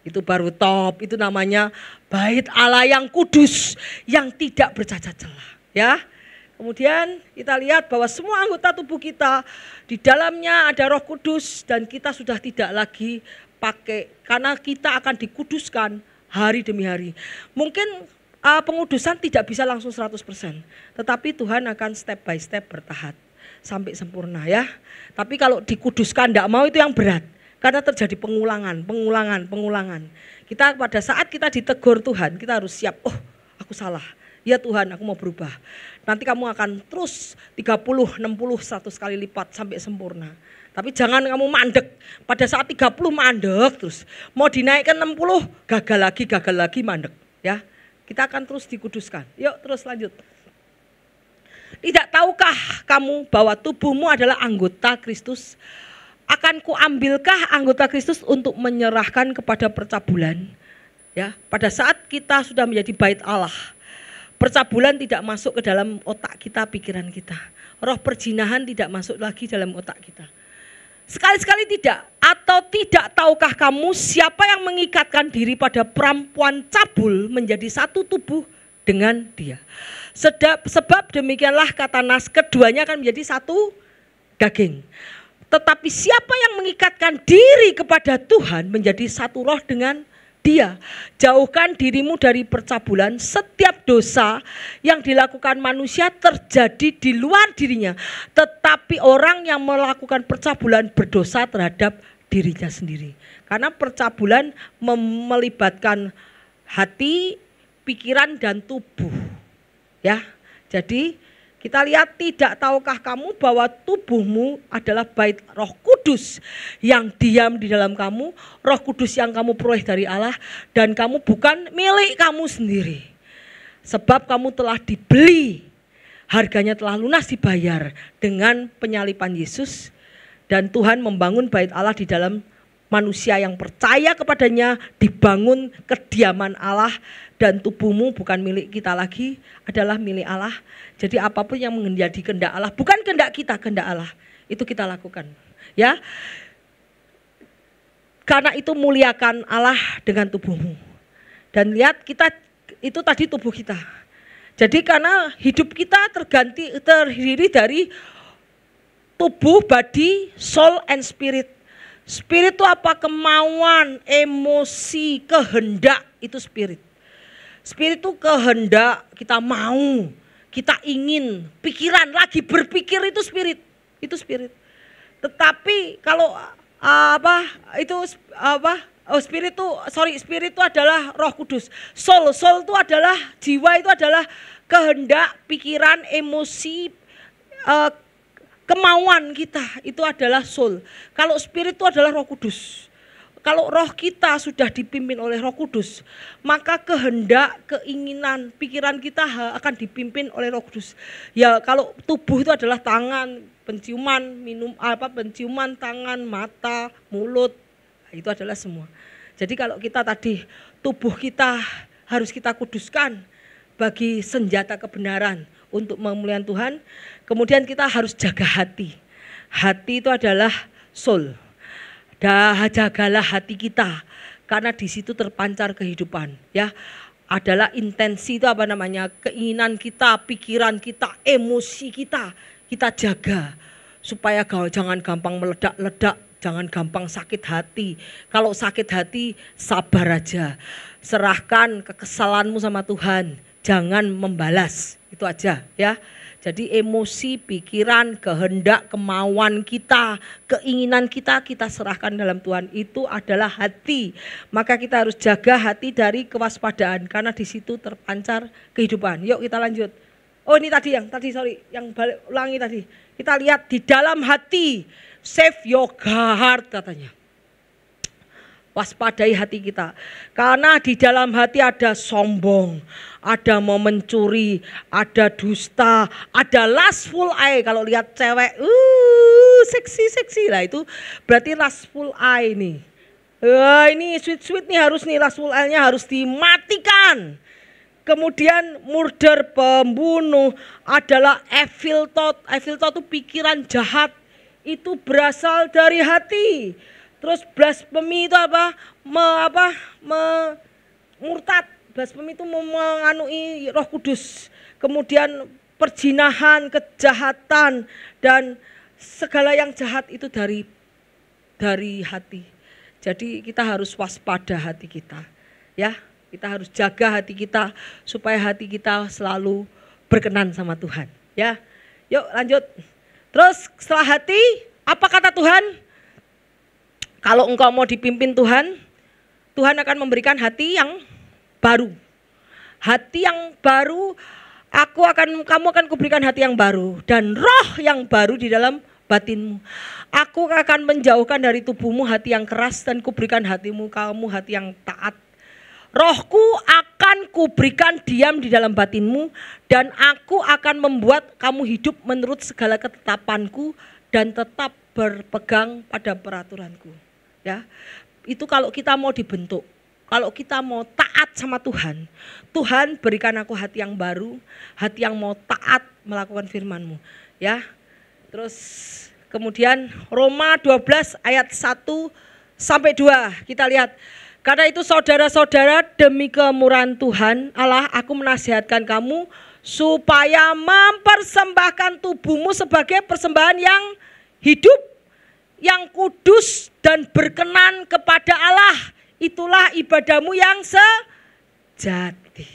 Itu baru top, itu namanya bait Allah yang kudus, yang tidak bercacat celah, ya. Kemudian kita lihat bahwa semua anggota tubuh kita di dalamnya ada Roh Kudus, dan kita sudah tidak lagi pakai, karena kita akan dikuduskan hari demi hari. Mungkin pengudusan tidak bisa langsung 100%, tetapi Tuhan akan step by step bertahap sampai sempurna, ya. Tapi kalau dikuduskan tidak mau, itu yang berat, karena terjadi pengulangan. Kita pada saat kita ditegur Tuhan, kita harus siap, oh aku salah. Ya Tuhan, aku mau berubah. Nanti kamu akan terus 30, 60, 100 kali lipat sampai sempurna. Tapi jangan kamu mandek. Pada saat 30 mandek terus. Mau dinaikkan 60, gagal lagi mandek. Ya, kita akan terus dikuduskan. Yuk terus lanjut. Tidak tahukah kamu bahwa tubuhmu adalah anggota Kristus? akan kuambilkah anggota Kristus untuk menyerahkan kepada percabulan? Ya, pada saat kita sudah menjadi bait Allah, percabulan tidak masuk ke dalam otak kita, pikiran kita. Roh perzinahan tidak masuk lagi dalam otak kita. Sekali-sekali tidak. Atau tidak tahukah kamu siapa yang mengikatkan diri pada perempuan cabul menjadi satu tubuh dengan dia? Sebab demikianlah kata Nas, keduanya akan menjadi satu daging. Tetapi siapa yang mengikatkan diri kepada Tuhan menjadi satu roh dengan dia. Jauhkan dirimu dari percabulan. Setiap dosa yang dilakukan manusia terjadi di luar dirinya, tetapi orang yang melakukan percabulan berdosa terhadap dirinya sendiri. Karena percabulan melibatkan hati, pikiran dan tubuh. Ya. Jadi kita lihat, tidak tahukah kamu bahwa tubuhmu adalah bait Roh Kudus yang diam di dalam kamu, Roh Kudus yang kamu peroleh dari Allah, dan kamu bukan milik kamu sendiri. Sebab kamu telah dibeli, harganya telah lunas dibayar dengan penyalipan Yesus, dan Tuhan membangun bait Allah di dalam manusia yang percaya kepadanya, dibangun kediaman Allah, dan tubuhmu bukan milik kita lagi, adalah milik Allah. Jadi apapun yang menjadi kehendak Allah, bukan kehendak kita, kehendak Allah, itu kita lakukan. Ya, karena itu muliakan Allah dengan tubuhmu. Dan lihat, kita itu tadi tubuh kita. Jadi karena hidup kita terdiri dari tubuh, body, soul, and spirit. Spirit itu apa? Kemauan, emosi, kehendak, itu spirit. Spirit itu kehendak, kita mau, kita ingin, pikiran, lagi berpikir, itu spirit. Itu spirit. Tetapi kalau spirit itu adalah Roh Kudus. Soul itu adalah jiwa, itu adalah kehendak, pikiran, emosi, kemauan kita, itu adalah soul. Kalau spirit itu adalah Roh Kudus. Kalau roh kita sudah dipimpin oleh Roh Kudus, maka kehendak, keinginan, pikiran kita akan dipimpin oleh Roh Kudus. Ya, kalau tubuh itu adalah tangan, penciuman, penciuman tangan, mata, mulut, itu adalah semua. Jadi kalau kita tadi, tubuh kita harus kita kuduskan bagi senjata kebenaran untuk memuliakan Tuhan. Kemudian kita harus jaga hati. Hati itu adalah soul. Jagalah hati kita, karena di situ terpancar kehidupan. Ya, adalah intensi itu keinginan kita, pikiran kita, emosi kita jaga supaya jangan gampang meledak-ledak, jangan gampang sakit hati. Kalau sakit hati, sabar aja, serahkan kekesalanmu sama Tuhan, jangan membalas, itu aja ya. Jadi emosi, pikiran, kehendak, kemauan kita, keinginan kita serahkan dalam Tuhan. Itu adalah hati. Maka kita harus jaga hati dari kewaspadaan, karena di situ terpancar kehidupan. Yuk kita lanjut. Oh, ini tadi yang ulangi tadi. Kita lihat di dalam hati, save your heart katanya. Waspadai hati kita. Karena di dalam hati ada sombong, ada mau mencuri, ada dusta, ada lustful eye. Kalau lihat cewek, seksi lah, itu berarti lustful eye nih. Ini sweet nih, harus nih lustful eye-nya harus dimatikan. Kemudian murder, pembunuh, adalah evil thought. Evil thought itu pikiran jahat, itu berasal dari hati. Terus blasphemy itu murtad. Blasphemy itu menganui Roh Kudus. Kemudian perzinahan, kejahatan, dan segala yang jahat itu dari hati. Jadi kita harus waspada hati kita. Ya, kita harus jaga hati kita supaya hati kita selalu berkenan sama Tuhan. Ya, yuk lanjut. Terus setelah hati, apa kata Tuhan? Kalau engkau mau dipimpin Tuhan, Tuhan akan memberikan hati yang baru. Hati yang baru, kamu akan kuberikan hati yang baru dan roh yang baru di dalam batinmu. Aku akan menjauhkan dari tubuhmu hati yang keras dan kuberikan kamu hati yang taat. Rohku akan kuberikan diam di dalam batinmu, dan aku akan membuat kamu hidup menurut segala ketetapanku dan tetap berpegang pada peraturanku. Ya, itu kalau kita mau dibentuk, kalau kita mau taat sama Tuhan, Tuhan berikan aku hati yang baru, hati yang mau taat melakukan firman-Mu. Ya, terus kemudian Roma 12 ayat 1 sampai 2 kita lihat. Karena itu saudara-saudara, demi kemurahan Tuhan Allah, aku menasihatkan kamu supaya mempersembahkan tubuhmu sebagai persembahan yang hidup, yang kudus dan berkenan kepada Allah. Itulah ibadahmu yang sejati.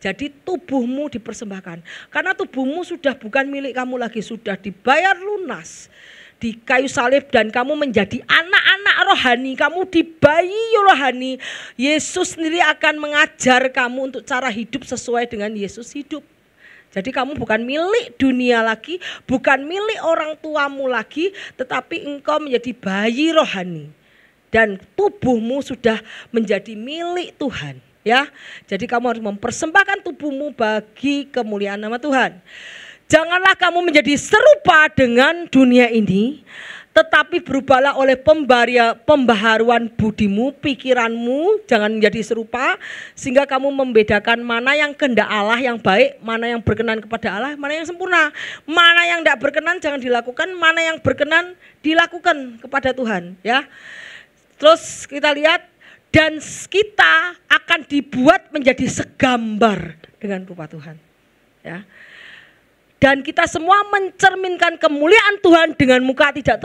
Jadi tubuhmu dipersembahkan. Karena tubuhmu sudah bukan milik kamu lagi, sudah dibayar lunas di kayu salib dan kamu menjadi anak-anak rohani, kamu dibayi rohani. Yesus sendiri akan mengajar kamu untuk cara hidup sesuai dengan Yesus hidup. Jadi kamu bukan milik dunia lagi, bukan milik orang tuamu lagi, tetapi engkau menjadi bayi rohani. Dan tubuhmu sudah menjadi milik Tuhan. Ya, jadi kamu harus mempersembahkan tubuhmu bagi kemuliaan nama Tuhan. Janganlah kamu menjadi serupa dengan dunia ini, tetapi berubahlah oleh pembaharuan budimu, pikiranmu, jangan menjadi serupa, sehingga kamu membedakan mana yang kehendak Allah yang baik, mana yang berkenan kepada Allah, mana yang sempurna, mana yang tidak berkenan jangan dilakukan, mana yang berkenan dilakukan kepada Tuhan. Ya, terus kita lihat, dan kita akan dibuat menjadi segambar dengan rupa Tuhan. Ya. Dan kita semua mencerminkan kemuliaan Tuhan dengan muka tidak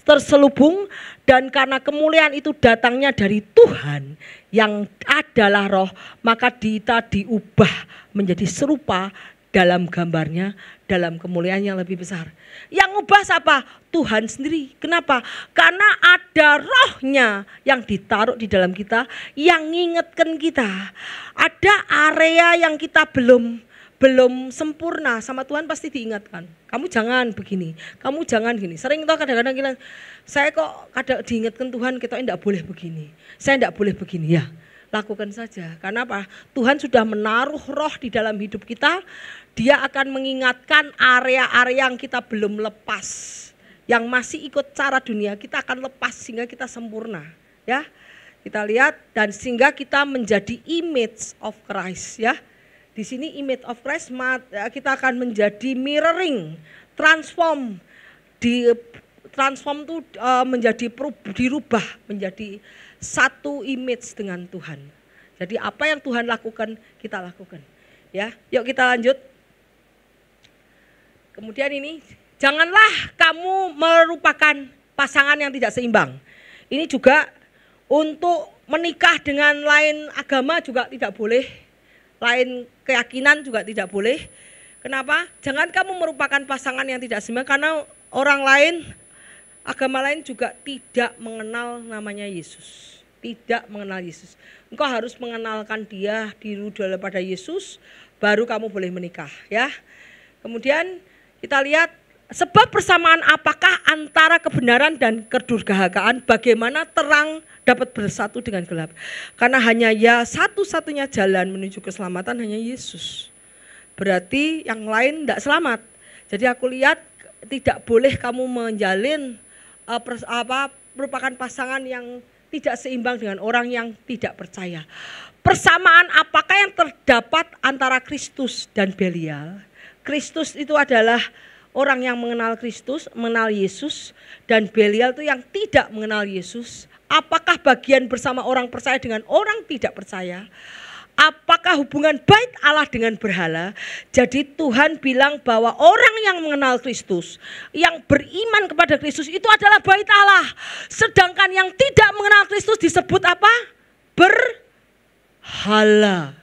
terselubung, dan karena kemuliaan itu datangnya dari Tuhan yang adalah roh, maka kita diubah menjadi serupa dalam gambarnya, dalam kemuliaan yang lebih besar. Yang ubah siapa? Tuhan sendiri. Kenapa? Karena ada rohnya yang ditaruh di dalam kita, yang ngingetkan kita. Ada area yang kita belum sempurna, sama Tuhan pasti diingatkan. Kamu jangan begini, kamu jangan gini. Sering toh kadang-kadang kita, saya kok kadang diingatkan Tuhan, kita tidak boleh begini, saya tidak boleh begini. Ya, lakukan saja. Karena apa? Tuhan sudah menaruh roh di dalam hidup kita. Dia akan mengingatkan area-area yang kita belum lepas, yang masih ikut cara dunia, kita akan lepas sehingga kita sempurna. Ya, kita lihat, dan sehingga kita menjadi image of Christ. Ya. Di sini image of Christ, kita akan menjadi mirroring, transform itu menjadi dirubah menjadi satu image dengan Tuhan. Jadi apa yang Tuhan lakukan, kita lakukan. Ya, yuk kita lanjut. Kemudian ini, janganlah kamu merupakan pasangan yang tidak seimbang. Ini juga untuk menikah dengan lain agama juga tidak boleh. Lain keyakinan juga tidak boleh. Kenapa? Jangan kamu merupakan pasangan yang tidak seimbang, karena orang lain, agama lain juga tidak mengenal namanya Yesus. Tidak mengenal Yesus. Engkau harus mengenalkan dia dulu daripada Yesus, baru kamu boleh menikah. Ya. Kemudian kita lihat, sebab persamaan apakah antara kebenaran dan kedurhakaan, bagaimana terang dapat bersatu dengan gelap. Karena hanya ya satu-satunya jalan menuju keselamatan hanya Yesus. Berarti yang lain tidak selamat. Jadi aku lihat tidak boleh kamu menjalin merupakan pasangan yang tidak seimbang dengan orang yang tidak percaya. Persamaan apakah yang terdapat antara Kristus dan Belial? Kristus itu adalah orang yang mengenal Kristus, mengenal Yesus, dan Belial itu yang tidak mengenal Yesus. Apakah bagian bersama orang percaya dengan orang tidak percaya? Apakah hubungan bait Allah dengan berhala? Jadi Tuhan bilang bahwa orang yang mengenal Kristus, yang beriman kepada Kristus itu adalah bait Allah. Sedangkan yang tidak mengenal Kristus disebut apa? Berhala.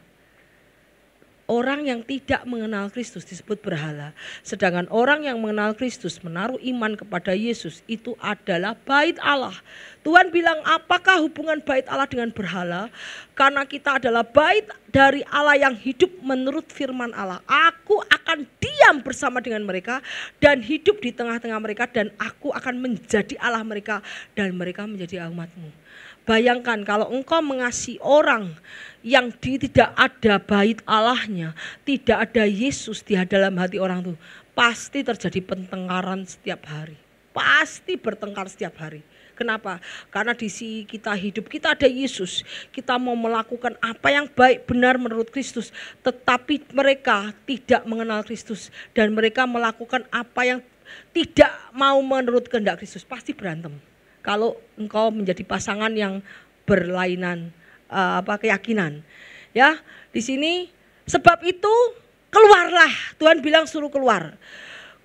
Orang yang tidak mengenal Kristus disebut berhala. Sedangkan orang yang mengenal Kristus, menaruh iman kepada Yesus, itu adalah bait Allah. Tuhan bilang, apakah hubungan bait Allah dengan berhala? Karena kita adalah bait dari Allah yang hidup menurut firman Allah. Aku akan diam bersama dengan mereka dan hidup di tengah-tengah mereka, dan aku akan menjadi Allah mereka dan mereka menjadi umatmu. Bayangkan kalau engkau mengasihi orang yang tidak ada bait Allahnya, tidak ada Yesus di dalam hati orang itu, pasti terjadi pertengkaran setiap hari. pasti bertengkar setiap hari. Kenapa? Karena di sisi kita hidup, kita ada Yesus. Kita mau melakukan apa yang baik benar menurut Kristus. Tetapi mereka tidak mengenal Kristus. Dan mereka melakukan apa yang tidak mau menurut kehendak Kristus. Pasti berantem. Kalau engkau menjadi pasangan yang berlainan keyakinan. Ya, di sini sebab itu keluarlah. Tuhan bilang suruh keluar.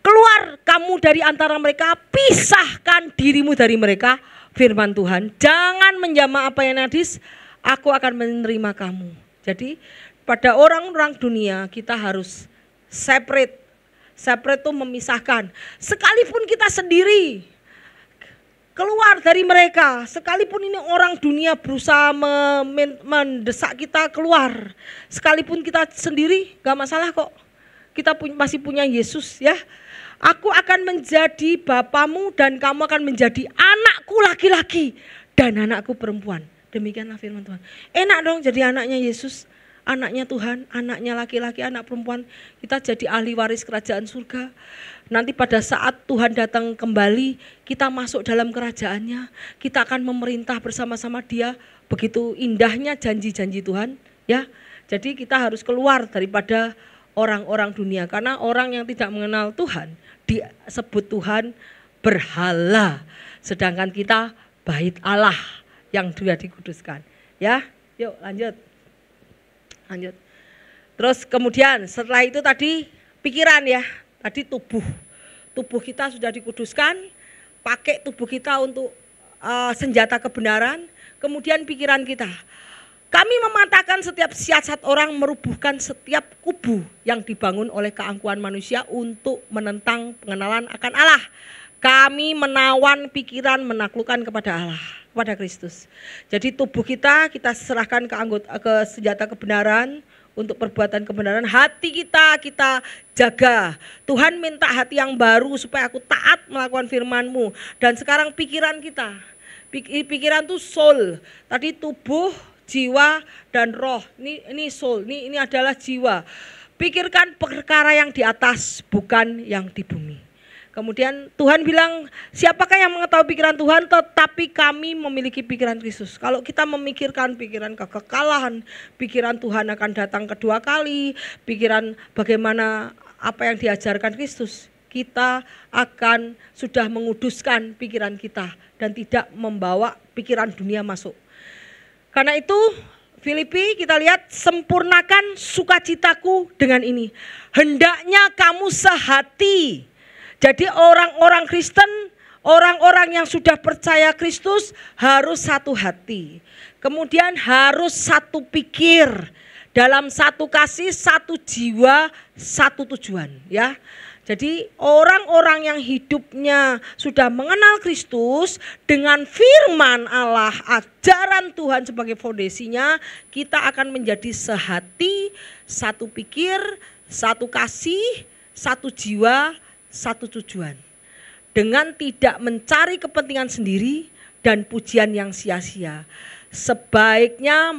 Keluar kamu dari antara mereka, pisahkan dirimu dari mereka, firman Tuhan. Jangan menjamah apa yang najis, aku akan menerima kamu. Jadi pada orang-orang dunia kita harus separate. Separate itu memisahkan. Sekalipun kita sendiri keluar dari mereka, sekalipun ini orang dunia berusaha mendesak kita keluar, sekalipun kita sendiri gak masalah kok. Kita masih punya Yesus ya. Aku akan menjadi bapamu dan kamu akan menjadi anakku laki-laki dan anakku perempuan. Demikianlah firman Tuhan. Enak dong jadi anaknya Yesus, anaknya Tuhan, anaknya laki-laki, anak perempuan. Kita jadi ahli waris kerajaan surga. Nanti pada saat Tuhan datang kembali, kita masuk dalam kerajaannya. Kita akan memerintah bersama-sama Dia. Begitu indahnya janji-janji Tuhan ya. Jadi kita harus keluar daripada orang-orang dunia. Karena orang yang tidak mengenal Tuhan disebut Tuhan berhala, sedangkan kita bait Allah yang sudah dikuduskan. Ya, yuk lanjut. Terus kemudian setelah itu tadi pikiran ya, tadi tubuh kita sudah dikuduskan, pakai tubuh kita untuk senjata kebenaran. Kemudian pikiran kita. Kami mematahkan setiap siasat orang, merubuhkan setiap kubu yang dibangun oleh keangkuhan manusia untuk menentang pengenalan akan Allah. Kami menawan pikiran menaklukkan kepada Allah, kepada Kristus. Jadi tubuh kita serahkan ke senjata kebenaran untuk perbuatan kebenaran. Hati kita jaga. Tuhan minta hati yang baru supaya aku taat melakukan firman-Mu. Dan sekarang pikiran kita. Pikiran itu soul. Tadi tubuh, jiwa dan roh. Ini soul, ini adalah jiwa. Pikirkan perkara yang di atas, bukan yang di bumi. Kemudian Tuhan bilang, siapakah yang mengetahui pikiran Tuhan? Tetapi kami memiliki pikiran Kristus. Kalau kita memikirkan pikiran kekekalan, pikiran Tuhan akan datang kedua kali, pikiran bagaimana apa yang diajarkan Kristus, kita akan sudah menguduskan pikiran kita dan tidak membawa pikiran dunia masuk. Karena itu Filipi kita lihat, sempurnakan sukacitaku dengan ini. Hendaknya kamu sehati. Jadi orang-orang Kristen, orang-orang yang sudah percaya Kristus harus satu hati. Kemudian harus satu pikir. Dalam satu kasih, satu jiwa, satu tujuan ya. Jadi orang-orang yang hidupnya sudah mengenal Kristus dengan firman Allah, ajaran Tuhan sebagai fondasinya, kita akan menjadi sehati, satu pikir, satu kasih, satu jiwa, satu tujuan. Dengan tidak mencari kepentingan sendiri dan pujian yang sia-sia. Sebaiknya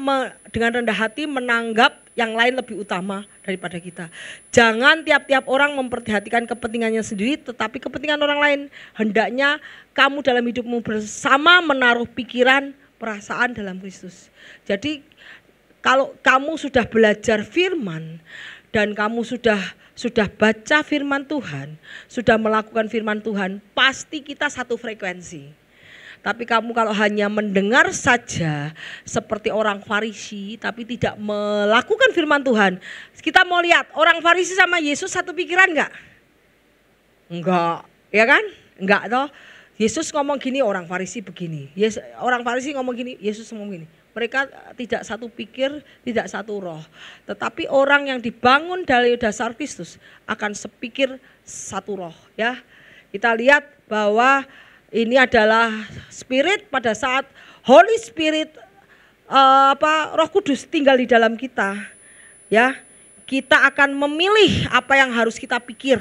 dengan rendah hati menanggap yang lain lebih utama daripada kita. Jangan tiap-tiap orang memperhatikan kepentingannya sendiri, tetapi kepentingan orang lain. Hendaknya kamu dalam hidupmu bersama menaruh pikiran, perasaan dalam Kristus. Jadi kalau kamu sudah belajar firman dan kamu sudah baca firman Tuhan, sudah melakukan firman Tuhan, pasti kita satu frekuensi. Tapi kamu kalau hanya mendengar saja seperti orang Farisi tapi tidak melakukan firman Tuhan. Kita mau lihat orang Farisi sama Yesus satu pikiran enggak? Enggak, ya kan? Enggak toh. Yesus ngomong gini, orang Farisi begini. Orang Farisi ngomong gini, Yesus ngomong gini. Mereka tidak satu pikir, tidak satu roh. Tetapi orang yang dibangun dari dasar Kristus akan sepikir satu roh, ya. Kita lihat bahwa ini adalah spirit pada saat Holy Spirit Roh Kudus tinggal di dalam kita, ya. Kita akan memilih apa yang harus kita pikir.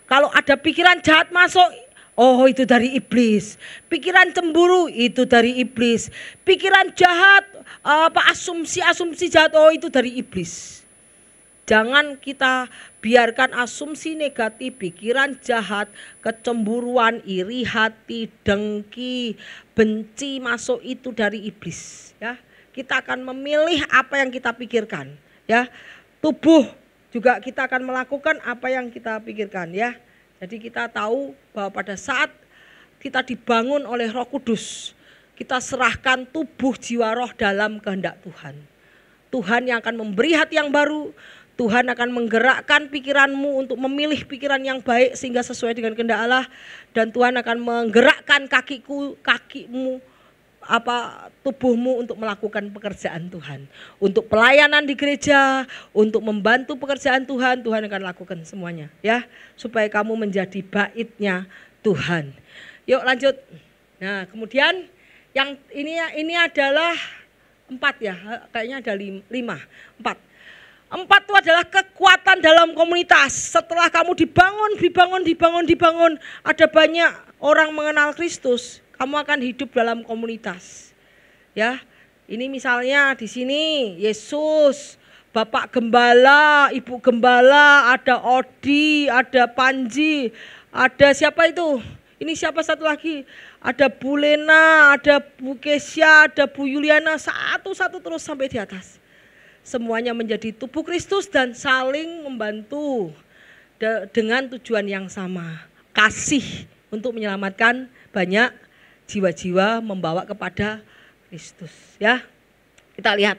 Kalau ada pikiran jahat masuk, oh itu dari iblis. Pikiran cemburu itu dari iblis. Pikiran jahat, asumsi jahat, oh itu dari iblis. Jangan kita biarkan asumsi negatif, pikiran jahat, kecemburuan, iri hati, dengki, benci masuk itu dari iblis, ya. Kita akan memilih apa yang kita pikirkan, ya. Tubuh juga kita akan melakukan apa yang kita pikirkan, ya. Jadi kita tahu bahwa pada saat kita dibangun oleh Roh Kudus, kita serahkan tubuh, jiwa, roh dalam kehendak Tuhan. Tuhan yang akan memberi hati yang baru. Tuhan akan menggerakkan pikiranmu untuk memilih pikiran yang baik sehingga sesuai dengan kehendak Allah, dan Tuhan akan menggerakkan kakimu, tubuhmu untuk melakukan pekerjaan Tuhan, untuk pelayanan di gereja, untuk membantu pekerjaan Tuhan. Tuhan akan lakukan semuanya, ya, supaya kamu menjadi baitnya Tuhan. Yuk lanjut. Nah, kemudian yang ini adalah 4 ya, kayaknya ada 5, 4. 4 itu adalah kekuatan dalam komunitas. Setelah kamu dibangun, ada banyak orang mengenal Kristus, kamu akan hidup dalam komunitas. Ya, ini misalnya di sini Yesus, Bapak Gembala, Ibu Gembala, ada Odi, ada Panji, ada siapa itu? Ini siapa satu lagi? Ada Bu Lena, ada Bu Kesya, ada Bu Yuliana, satu-satu terus sampai di atas. Semuanya menjadi tubuh Kristus dan saling membantu dengan tujuan yang sama. Kasih untuk menyelamatkan banyak jiwa-jiwa, membawa kepada Kristus, ya. Kita lihat.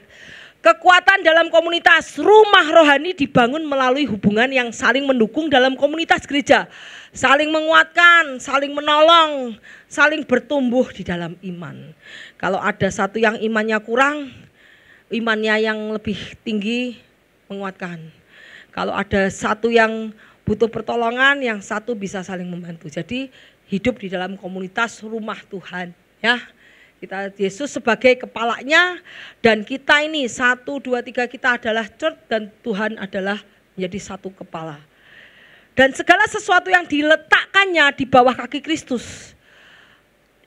Kekuatan dalam komunitas, rumah rohani dibangun melalui hubungan yang saling mendukung dalam komunitas gereja. Saling menguatkan, saling menolong, saling bertumbuh di dalam iman. Kalau ada satu yang imannya kurang, imannya yang lebih tinggi menguatkan. Kalau ada satu yang butuh pertolongan, yang satu bisa saling membantu. Jadi hidup di dalam komunitas rumah Tuhan, ya. Kita Yesus sebagai kepalanya, dan kita ini 1, 2, 3 kita adalah church, dan Tuhan adalah menjadi satu kepala. Dan segala sesuatu yang diletakkannya di bawah kaki Kristus,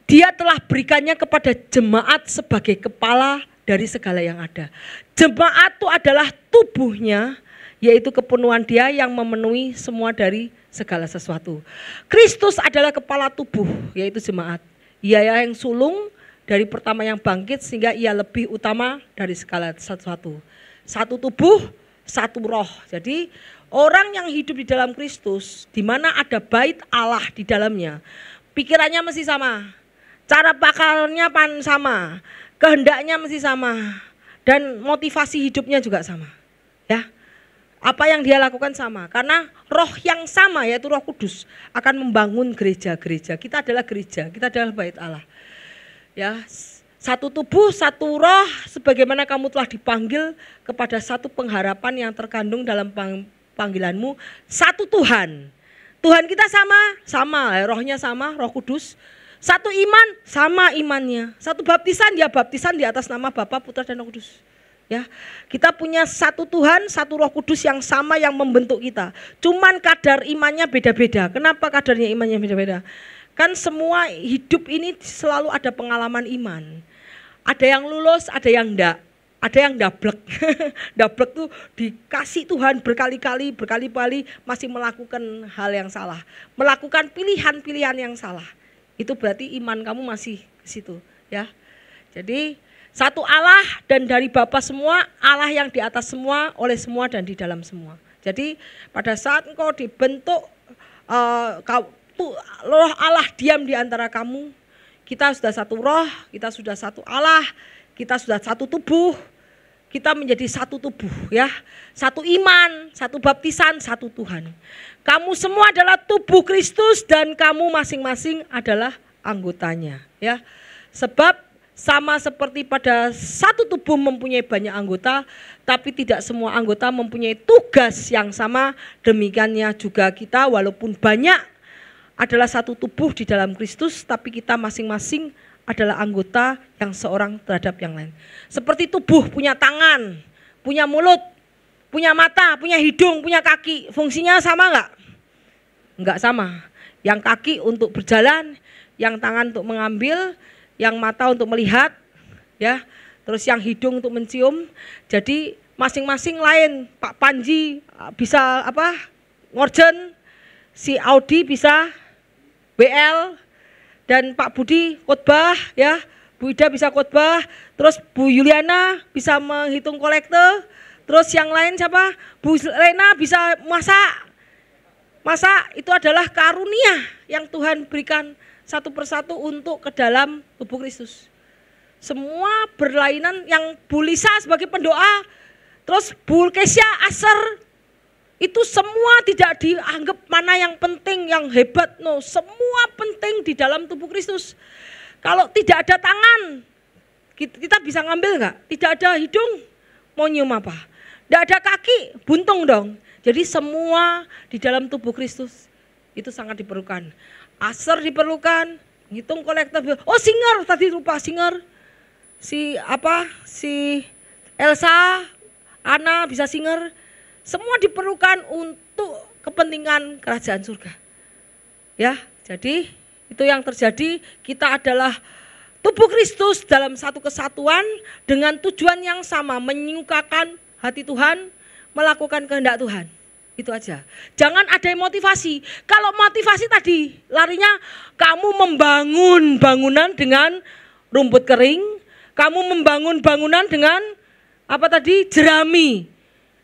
Dia telah berikannya kepada jemaat sebagai kepala dari segala yang ada. Jemaat itu adalah tubuhnya, yaitu kepenuhan Dia yang memenuhi semua dari segala sesuatu. Kristus adalah kepala tubuh, yaitu jemaat. Ia yang sulung dari pertama yang bangkit, sehingga ia lebih utama dari segala sesuatu. Satu tubuh, satu roh. Jadi orang yang hidup di dalam Kristus, di mana ada bait Allah di dalamnya, pikirannya mesti sama, cara pakarnya sama, kehendaknya mesti sama, dan motivasi hidupnya juga sama, ya. Apa yang dia lakukan sama, karena roh yang sama, yaitu Roh Kudus, akan membangun gereja-gereja. Kita adalah gereja, kita adalah bait Allah. Ya, satu tubuh, satu roh, sebagaimana kamu telah dipanggil kepada satu pengharapan yang terkandung dalam panggilanmu. Satu Tuhan, Tuhan kita sama, rohnya sama, Roh Kudus. Satu iman, sama imannya. Satu baptisan, ya baptisan di atas nama Bapa, Putra, dan Roh Kudus. Ya, kita punya satu Tuhan, satu Roh Kudus yang sama yang membentuk kita. Cuman kadar imannya beda-beda. Kenapa kadarnya imannya beda-beda? Kan semua hidup ini selalu ada pengalaman iman. Ada yang lulus, ada yang enggak. Ada yang dablek. Dablek tuh dikasih Tuhan berkali-kali masih melakukan hal yang salah. Melakukan pilihan-pilihan yang salah. Itu berarti iman kamu masih ke situ, ya. Jadi satu Allah, dan dari Bapa semua, Allah yang di atas semua, oleh semua, dan di dalam semua. Jadi pada saat engkau dibentuk, roh Allah diam di antara kamu, kita sudah satu roh, kita sudah satu Allah, kita sudah satu tubuh, kita menjadi satu tubuh, ya. Satu iman, satu baptisan, satu Tuhan. Kamu semua adalah tubuh Kristus, dan kamu masing-masing adalah anggotanya, ya. Sebab sama seperti pada satu tubuh mempunyai banyak anggota, tapi tidak semua anggota mempunyai tugas yang sama. Demikiannya juga kita, walaupun banyak, adalah satu tubuh di dalam Kristus, tapi kita masing-masing adalah anggota yang seorang terhadap yang lain. Seperti tubuh punya tangan, punya mulut, punya mata, punya hidung, punya kaki. Fungsinya sama enggak? Enggak sama. Yang kaki untuk berjalan, yang tangan untuk mengambil, yang mata untuk melihat, ya. Terus yang hidung untuk mencium. Jadi masing-masing lain. Pak Panji bisa ngorjen, si Audi bisa BL, dan Pak Budi khotbah ya, Bu Ida bisa khotbah, terus Bu Yuliana bisa menghitung kolekte, terus yang lain siapa? Bu Lena bisa masak. Masak itu adalah karunia yang Tuhan berikan satu persatu untuk ke dalam tubuh Kristus. Semua berlainan, yang Bu Lisa sebagai pendoa, terus Bu Kesia Aser, itu semua tidak dianggap mana yang penting, yang hebat, no, semua penting di dalam tubuh Kristus. Kalau tidak ada tangan, kita bisa ngambil nggak? Tidak ada hidung, mau nyium apa? Tidak ada kaki, buntung dong. Jadi semua di dalam tubuh Kristus itu sangat diperlukan. Aser diperlukan, ngitung kolektor. Oh singer, tadi lupa singer. Si Elsa, Ana bisa singer. Semua diperlukan untuk kepentingan kerajaan surga. Ya, jadi itu yang terjadi. Kita adalah tubuh Kristus dalam satu kesatuan dengan tujuan yang sama, menyukakan hati Tuhan, melakukan kehendak Tuhan. Itu aja. Jangan ada yang motivasi. Kalau motivasi tadi larinya kamu membangun bangunan dengan rumput kering, kamu membangun bangunan dengan jerami.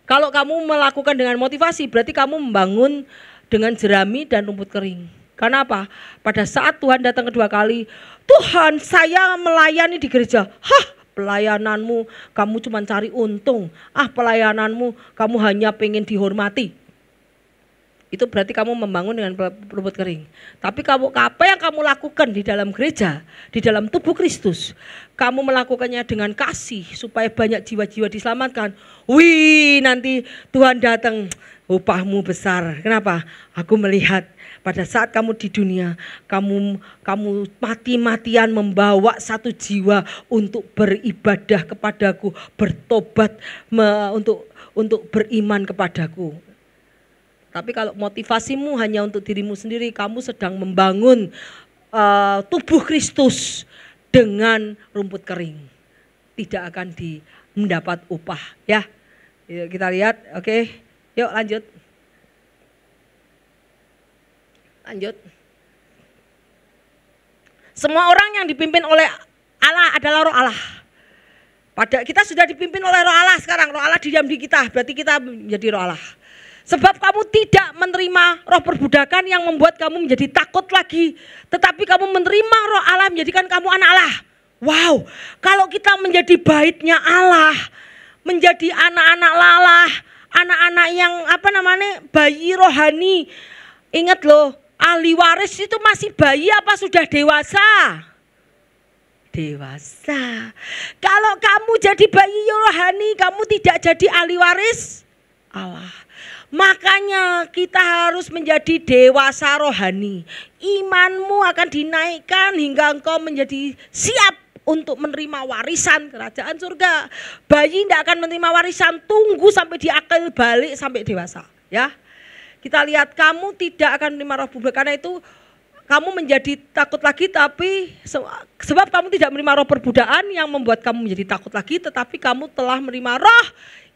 Kalau kamu melakukan dengan motivasi, berarti kamu membangun dengan jerami dan rumput kering. Karena apa? Pada saat Tuhan datang kedua kali, Tuhan saya melayani di gereja. Pelayananmu kamu cuma cari untung. Pelayananmu kamu hanya pengen dihormati. Itu berarti kamu membangun dengan rumput kering. Tapi apa yang kamu lakukan di dalam gereja, di dalam tubuh Kristus, kamu melakukannya dengan kasih supaya banyak jiwa-jiwa diselamatkan. Wih, nanti Tuhan datang, upahmu besar. Kenapa? Aku melihat pada saat kamu di dunia, kamu mati-matian membawa satu jiwa untuk beribadah kepadaku, bertobat untuk beriman kepadaku. Tapi kalau motivasimu hanya untuk dirimu sendiri, kamu sedang membangun tubuh Kristus dengan rumput kering. Tidak akan mendapat upah ya. Yuk, kita lihat, oke. Yuk lanjut. Semua orang yang dipimpin oleh Allah adalah roh Allah. Kita sudah dipimpin oleh roh Allah sekarang. Roh Allah diam di kita, berarti kita menjadi roh Allah. Sebab kamu tidak menerima roh perbudakan yang membuat kamu menjadi takut lagi. Tetapi kamu menerima roh Allah menjadikan kamu anak Allah. Wow, kalau kita menjadi baitnya Allah, menjadi anak-anak Allah, anak-anak yang bayi rohani. Ingat loh, ahli waris itu masih bayi apa sudah dewasa? Dewasa. Kalau kamu jadi bayi rohani, kamu tidak jadi ahli waris Allah. Makanya kita harus menjadi dewasa rohani. Imanmu akan dinaikkan hingga engkau menjadi siap untuk menerima warisan kerajaan surga. Bayi tidak akan menerima warisan, tunggu sampai diakil balik sampai dewasa. Ya, kita lihat kamu tidak akan menerima roh perbudakan, karena itu kamu menjadi takut lagi, tapi sebab kamu tidak menerima roh perbudakan yang membuat kamu menjadi takut lagi, tetapi kamu telah menerima roh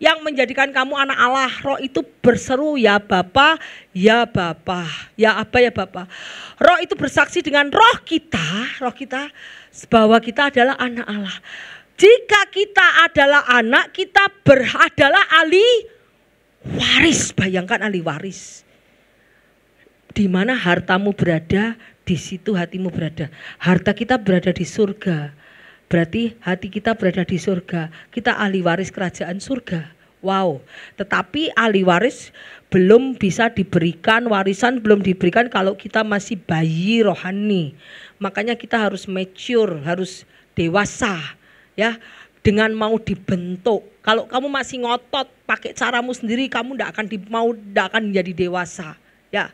yang menjadikan kamu anak Allah. Roh itu berseru, ya Bapa, ya Bapa, ya Aba, ya Bapa. Roh itu bersaksi dengan roh kita bahwa kita adalah anak Allah. Jika kita adalah anak, kita adalah ahli waris. Bayangkan ahli waris. Di mana hartamu berada, di situ hatimu berada. Harta kita berada di surga. Berarti hati kita berada di surga. Kita ahli waris kerajaan surga. Wow. Tetapi ahli waris belum bisa diberikan, warisan belum diberikan kalau kita masih bayi rohani. Makanya kita harus mature, harus dewasa ya, dengan mau dibentuk. Kalau kamu masih ngotot pakai caramu sendiri, kamu tidak akan menjadi dewasa ya.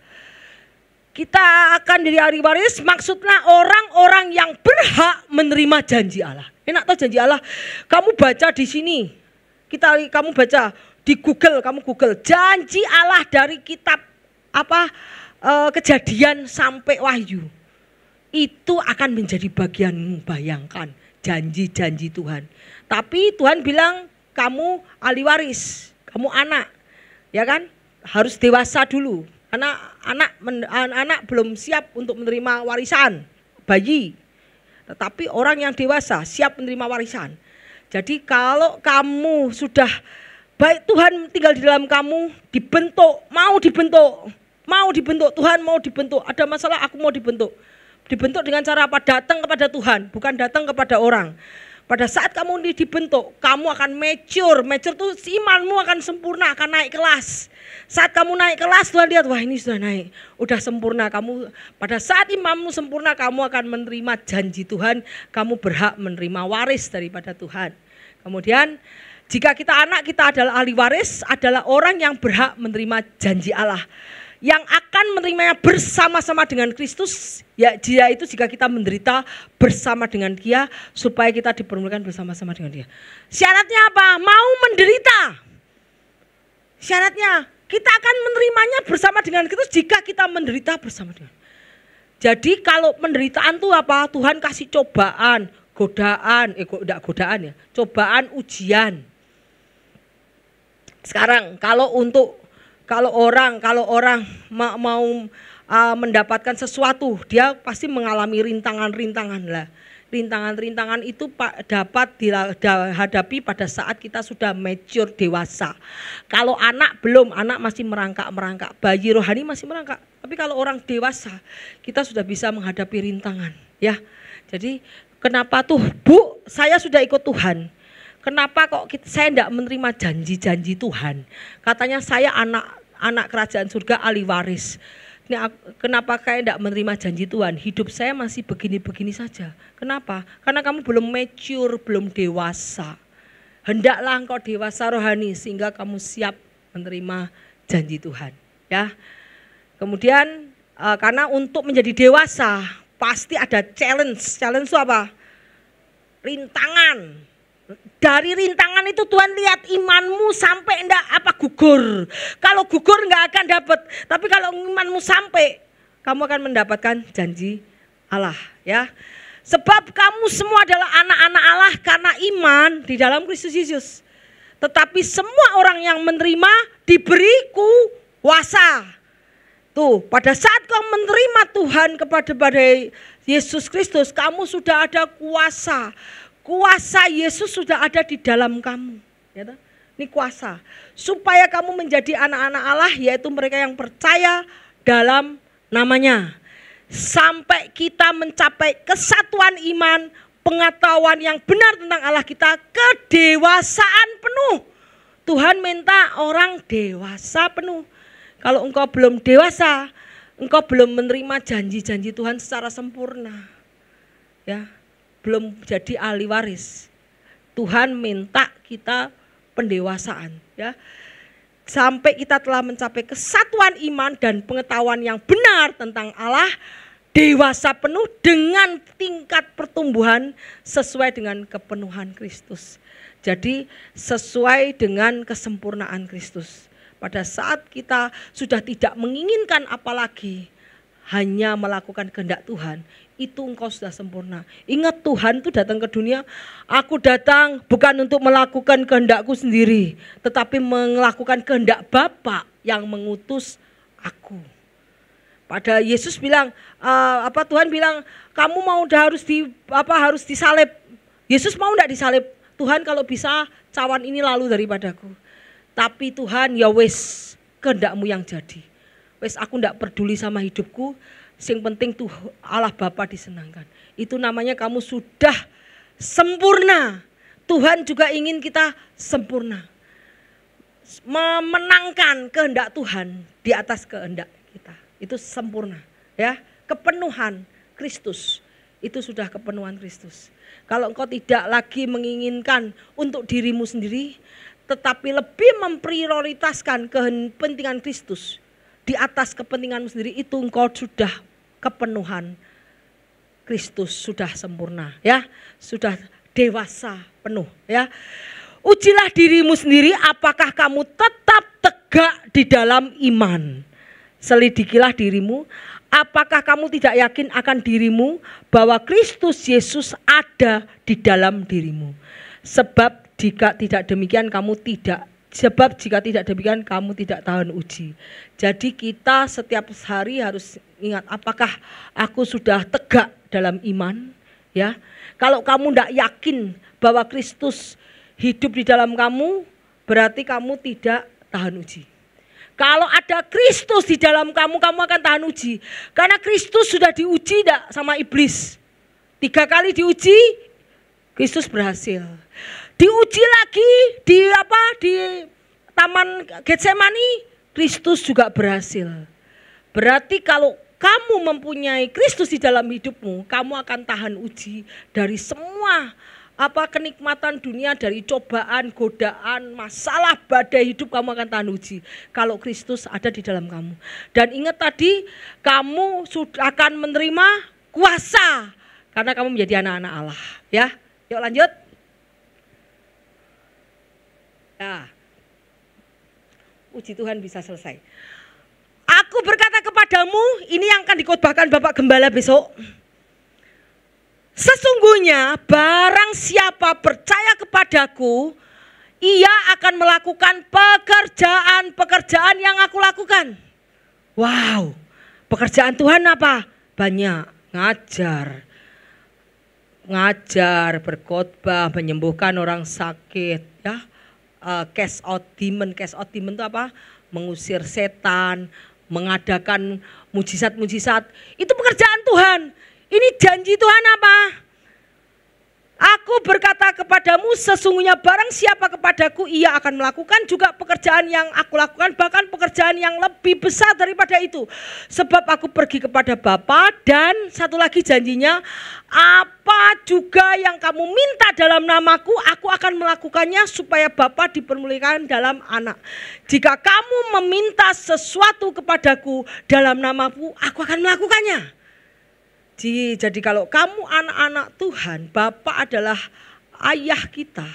Kita akan jadi ahli waris, maksudnya orang-orang yang berhak menerima janji Allah. Enak tahu janji Allah? Kamu baca di sini, kamu baca di Google, kamu Google janji Allah dari kitab Kejadian sampai Wahyu. Itu akan menjadi bagianmu, bayangkan janji-janji Tuhan. Tapi Tuhan bilang kamu ahli waris, kamu anak, ya kan? Harus dewasa dulu. Karena anak belum siap untuk menerima warisan, bayi. Tetapi orang yang dewasa siap menerima warisan. Jadi kalau kamu sudah baik, Tuhan tinggal di dalam kamu, dibentuk, mau dibentuk, Tuhan mau dibentuk. Ada masalah, aku mau dibentuk. Dibentuk dengan cara apa? Datang kepada Tuhan, bukan datang kepada orang. Pada saat kamu dibentuk, kamu akan mature. Mature itu imanmu akan sempurna, akan naik kelas. Saat kamu naik kelas, Tuhan lihat, wah ini sudah naik, udah sempurna. Kamu pada saat imanmu sempurna, kamu akan menerima janji Tuhan. Kamu berhak menerima waris daripada Tuhan. Kemudian jika kita anak, kita adalah ahli waris, adalah orang yang berhak menerima janji Allah, yang akan menerimanya bersama-sama dengan Kristus. Ya, dia itu jika kita menderita bersama dengan Dia, supaya kita dipermuliakan bersama-sama dengan Dia. Syaratnya apa? Mau menderita. Syaratnya kita akan menerimanya bersama dengan Kristus jika kita menderita bersama dengan. Jadi kalau penderitaan itu apa? Tuhan kasih cobaan, godaan, cobaan, ujian. Sekarang kalau orang mau mendapatkan sesuatu, dia pasti mengalami rintangan-rintangan lah. Rintangan-rintangan itu dapat dihadapi pada saat kita sudah mature, dewasa. Kalau anak belum, anak masih merangkak-merangkak, bayi rohani masih merangkak. Tapi kalau orang dewasa, kita sudah bisa menghadapi rintangan, ya. Jadi kenapa tuh, Bu, saya sudah ikut Tuhan. Kenapa kok saya tidak menerima janji-janji Tuhan? Katanya saya anak kerajaan surga, ahli waris. Kenapa saya tidak menerima janji Tuhan? Hidup saya masih begini-begini saja. Kenapa? Karena kamu belum mature, belum dewasa. Hendaklah engkau dewasa rohani sehingga kamu siap menerima janji Tuhan. Ya. Kemudian karena untuk menjadi dewasa pasti ada challenge. Challenge itu apa? Rintangan. Dari rintangan itu Tuhan lihat imanmu sampai enggak gugur. Kalau gugur enggak akan dapat. Tapi kalau imanmu sampai, kamu akan mendapatkan janji Allah, ya. Sebab kamu semua adalah anak-anak Allah karena iman di dalam Kristus Yesus. Tetapi semua orang yang menerima diberi kuasa. Tuh, pada saat kau menerima Tuhan kepada Yesus Kristus, kamu sudah ada kuasa. Kuasa Yesus sudah ada di dalam kamu, ya, ini kuasa supaya kamu menjadi anak-anak Allah, yaitu mereka yang percaya dalam namanya, sampai kita mencapai kesatuan iman, pengetahuan yang benar tentang Allah kita, kedewasaan penuh. Tuhan minta orang dewasa penuh. Kalau engkau belum dewasa, engkau belum menerima janji-janji Tuhan secara sempurna, ya. Belum jadi ahli waris. Tuhan minta kita pendewasaan, ya. Sampai kita telah mencapai kesatuan iman dan pengetahuan yang benar tentang Allah, dewasa penuh dengan tingkat pertumbuhan sesuai dengan kepenuhan Kristus. Jadi sesuai dengan kesempurnaan Kristus. Pada saat kita sudah tidak menginginkan apalagi, hanya melakukan kehendak Tuhan, itu engkau sudah sempurna. Ingat, Tuhan itu datang ke dunia, aku datang bukan untuk melakukan kehendakku sendiri, tetapi melakukan kehendak Bapa yang mengutus aku. Pada Yesus bilang, Tuhan bilang, kamu mau harus disalib. Yesus mau enggak disalib? Tuhan, kalau bisa cawan ini lalu daripadaku. Tapi Tuhan, ya wes, kehendakmu yang jadi. Wes, aku enggak peduli sama hidupku. Yang penting tuh Allah Bapa disenangkan. Itu namanya kamu sudah sempurna. Tuhan juga ingin kita sempurna. Memenangkan kehendak Tuhan di atas kehendak kita. Itu sempurna, ya. Kepenuhan Kristus. Itu sudah kepenuhan Kristus. Kalau engkau tidak lagi menginginkan untuk dirimu sendiri, tetapi lebih memprioritaskan kepentingan Kristus di atas kepentinganmu sendiri, itu engkau sudah kepenuhan Kristus, sudah sempurna, ya, sudah dewasa penuh, ya. Ujilah dirimu sendiri apakah kamu tetap tegak di dalam iman. Selidikilah dirimu, apakah kamu tidak yakin akan dirimu bahwa Kristus Yesus ada di dalam dirimu. Sebab jika tidak demikian kamu tidak. Sebab jika tidak demikian kamu tidak tahan uji. Jadi kita setiap hari harus ingat, apakah aku sudah tegak dalam iman? Ya, kalau kamu tidak yakin bahwa Kristus hidup di dalam kamu, berarti kamu tidak tahan uji. Kalau ada Kristus di dalam kamu, kamu akan tahan uji. Karena Kristus sudah diuji tidak sama iblis. 3 kali diuji, Kristus berhasil. Diuji lagi di Taman Getsemani, Kristus juga berhasil. Berarti kalau kamu mempunyai Kristus di dalam hidupmu, kamu akan tahan uji dari semua kenikmatan dunia, dari cobaan, godaan, masalah, badai hidup, kamu akan tahan uji kalau Kristus ada di dalam kamu. Dan ingat tadi, kamu sudah akan menerima kuasa karena kamu menjadi anak-anak Allah. Ya, yuk lanjut. Ya, puji Tuhan bisa selesai. Aku berkata kepadamu, ini yang akan dikhotbahkan Bapak Gembala besok. Sesungguhnya barang siapa percaya kepadaku, ia akan melakukan pekerjaan-pekerjaan yang aku lakukan. Wow, pekerjaan Tuhan apa? Banyak, ngajar, berkhotbah, menyembuhkan orang sakit, ya. Cast out demon itu apa? Mengusir setan, mengadakan mujizat-mujizat. Itu pekerjaan Tuhan. Ini janji Tuhan apa? Aku berkata kepadamu, sesungguhnya barang siapa kepadaku, ia akan melakukan juga pekerjaan yang aku lakukan, bahkan pekerjaan yang lebih besar daripada itu. Sebab aku pergi kepada Bapa, dan satu lagi janjinya, apa juga yang kamu minta dalam namaku, aku akan melakukannya supaya Bapa dipermuliakan dalam Anak. Jika kamu meminta sesuatu kepadaku dalam namaku, aku akan melakukannya. Jadi kalau kamu anak-anak Tuhan, Bapa adalah ayah kita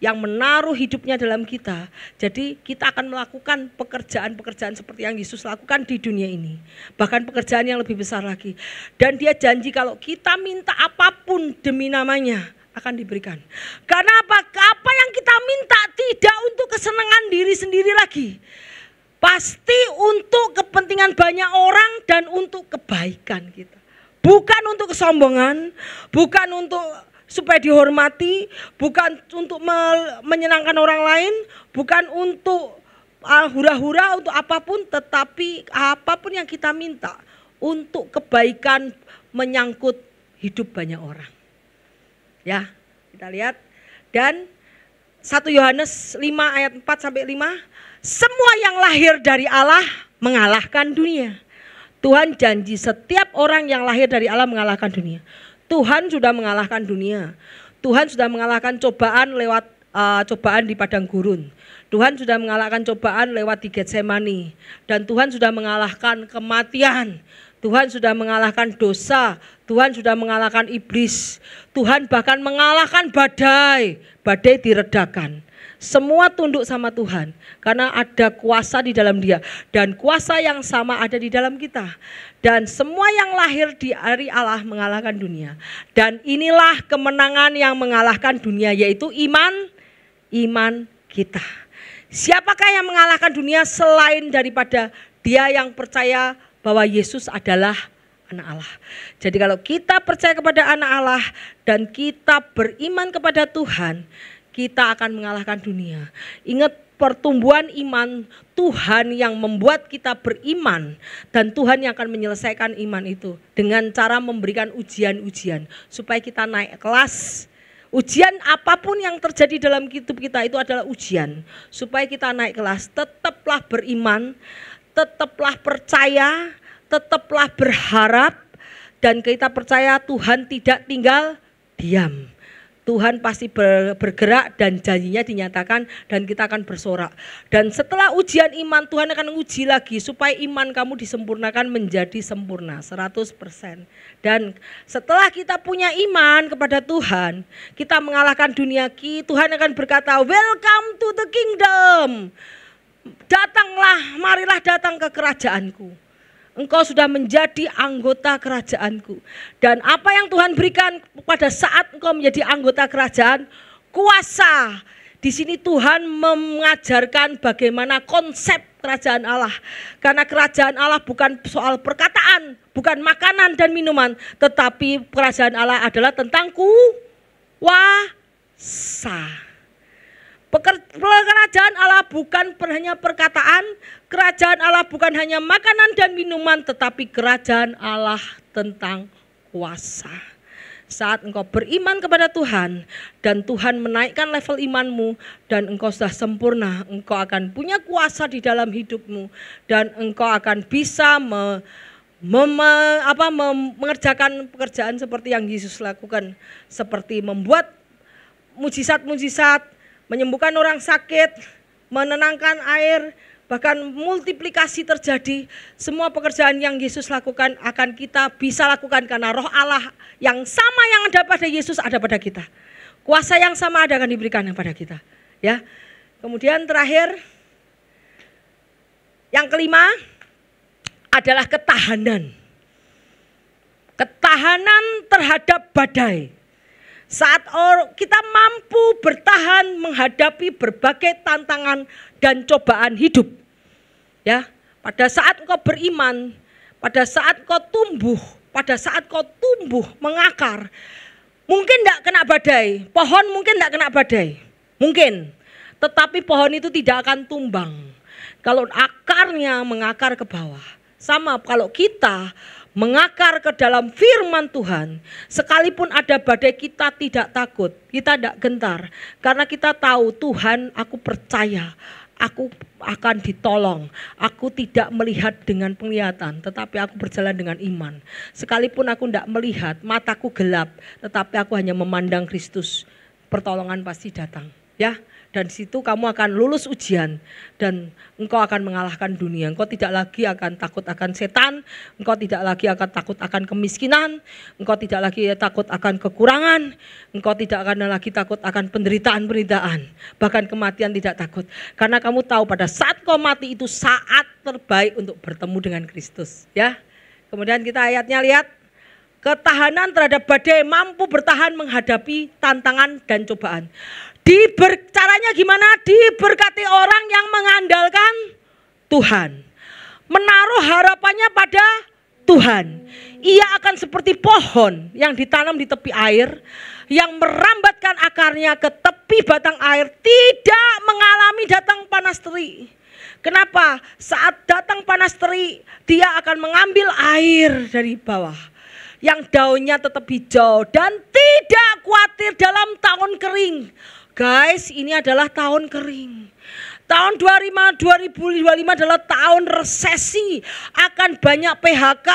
yang menaruh hidupnya dalam kita. Jadi kita akan melakukan pekerjaan-pekerjaan seperti yang Yesus lakukan di dunia ini. Bahkan pekerjaan yang lebih besar lagi. Dan dia janji kalau kita minta apapun demi namanya akan diberikan. Karena apa yang kita minta tidak untuk kesenangan diri sendiri lagi. Pasti untuk kepentingan banyak orang dan untuk kebaikan kita. Bukan untuk kesombongan, bukan untuk supaya dihormati, bukan untuk menyenangkan orang lain, bukan untuk hura-hura, untuk apapun, tetapi apapun yang kita minta untuk kebaikan menyangkut hidup banyak orang. Ya, kita lihat. Dan 1 Yohanes 5 ayat 4 sampai 5, semua yang lahir dari Allah mengalahkan dunia. Tuhan janji setiap orang yang lahir dari Allah mengalahkan dunia. Tuhan sudah mengalahkan dunia. Tuhan sudah mengalahkan cobaan lewat cobaan di padang gurun. Tuhan sudah mengalahkan cobaan lewat di Getsemani. Dan Tuhan sudah mengalahkan kematian. Tuhan sudah mengalahkan dosa. Tuhan sudah mengalahkan iblis. Tuhan bahkan mengalahkan badai. Badai diredakan. Semua tunduk sama Tuhan karena ada kuasa di dalam Dia, dan kuasa yang sama ada di dalam kita. Dan semua yang lahir dari Allah mengalahkan dunia. Dan inilah kemenangan yang mengalahkan dunia, yaitu iman kita. Siapakah yang mengalahkan dunia selain daripada dia yang percaya bahwa Yesus adalah Anak Allah. Jadi kalau kita percaya kepada Anak Allah dan kita beriman kepada Tuhan, kita akan mengalahkan dunia. Ingat, pertumbuhan iman Tuhan yang membuat kita beriman, dan Tuhan yang akan menyelesaikan iman itu dengan cara memberikan ujian-ujian supaya kita naik kelas. Ujian apapun yang terjadi dalam hidup kita itu adalah ujian supaya kita naik kelas. Tetaplah beriman, tetaplah percaya, tetaplah berharap, dan kita percaya Tuhan tidak tinggal diam. Tuhan pasti bergerak dan janjinya dinyatakan, dan kita akan bersorak. Dan setelah ujian iman, Tuhan akan uji lagi supaya iman kamu disempurnakan menjadi sempurna 100%. Dan setelah kita punya iman kepada Tuhan, kita mengalahkan dunia, Tuhan akan berkata, welcome to the kingdom. Datanglah, marilah datang ke kerajaanku. Engkau sudah menjadi anggota kerajaanku. Dan apa yang Tuhan berikan pada saat engkau menjadi anggota kerajaan, kuasa Di sini Tuhan mengajarkan bagaimana konsep kerajaan Allah. Karena kerajaan Allah bukan soal perkataan, bukan makanan dan minuman, tetapi kerajaan Allah adalah tentang kuasa. Kerajaan Allah bukan hanya perkataan, kerajaan Allah bukan hanya makanan dan minuman, tetapi kerajaan Allah tentang kuasa. Saat engkau beriman kepada Tuhan dan Tuhan menaikkan level imanmu dan engkau sudah sempurna, engkau akan punya kuasa di dalam hidupmu dan engkau akan bisa mengerjakan pekerjaan seperti yang Yesus lakukan, seperti membuat mujizat-mujizat, menyembuhkan orang sakit, menenangkan air, bahkan multiplikasi terjadi. Semua pekerjaan yang Yesus lakukan akan kita bisa lakukan karena Roh Allah yang sama yang ada pada Yesus ada pada kita. Kuasa yang sama akan diberikan kepada kita. Ya. Kemudian terakhir, yang kelima adalah ketahanan. Ketahanan terhadap badai. Saat kita mampu bertahan menghadapi berbagai tantangan dan cobaan hidup. Ya, pada saat engkau beriman, pada saat engkau tumbuh, mengakar, mungkin tidak kena badai, pohon mungkin tidak kena badai, mungkin, tetapi pohon itu tidak akan tumbang kalau akarnya mengakar ke bawah. Sama kalau kita mengakar ke dalam firman Tuhan, sekalipun ada badai kita tidak takut, kita tidak gentar. Karena kita tahu Tuhan, aku percaya, aku akan ditolong. Aku tidak melihat dengan penglihatan, tetapi aku berjalan dengan iman. Sekalipun aku tidak melihat, mataku gelap, tetapi aku hanya memandang Kristus. Pertolongan pasti datang, ya. Dan di situ kamu akan lulus ujian dan engkau akan mengalahkan dunia. Engkau tidak lagi akan takut akan setan, engkau tidak lagi akan takut akan kemiskinan, engkau tidak lagi takut akan kekurangan, engkau tidak akan lagi takut akan penderitaan-penderitaan, bahkan kematian tidak takut. Karena kamu tahu pada saat kau mati itu saat terbaik untuk bertemu dengan Kristus, ya. Kemudian kita ayatnya lihat, ketahanan terhadap badai, mampu bertahan menghadapi tantangan dan cobaan. Caranya gimana? Diberkati orang yang mengandalkan Tuhan, menaruh harapannya pada Tuhan. Ia akan seperti pohon yang ditanam di tepi air, yang merambatkan akarnya ke tepi batang air, tidak mengalami datang panas terik. Kenapa? Saat datang panas terik, dia akan mengambil air dari bawah, yang daunnya tetap hijau dan tidak khawatir dalam tahun kering. Guys, ini adalah tahun kering. Tahun 2025 adalah tahun resesi. Akan banyak PHK,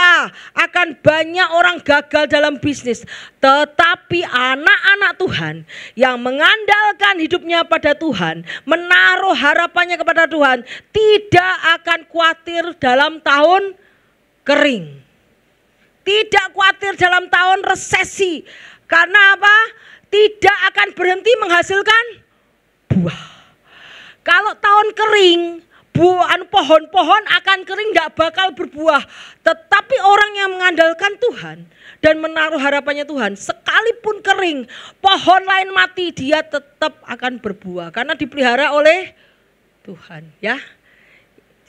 akan banyak orang gagal dalam bisnis. Tetapi anak-anak Tuhan yang mengandalkan hidupnya pada Tuhan, menaruh harapannya kepada Tuhan, tidak akan khawatir dalam tahun kering. Tidak khawatir dalam tahun resesi. Karena apa? Tidak akan berhenti menghasilkan buah. Kalau tahun kering, pohon-pohon akan kering, tidak bakal berbuah. Tetapi orang yang mengandalkan Tuhan dan menaruh harapannya Tuhan, sekalipun kering, pohon lain mati, dia tetap akan berbuah. Karena dipelihara oleh Tuhan, ya.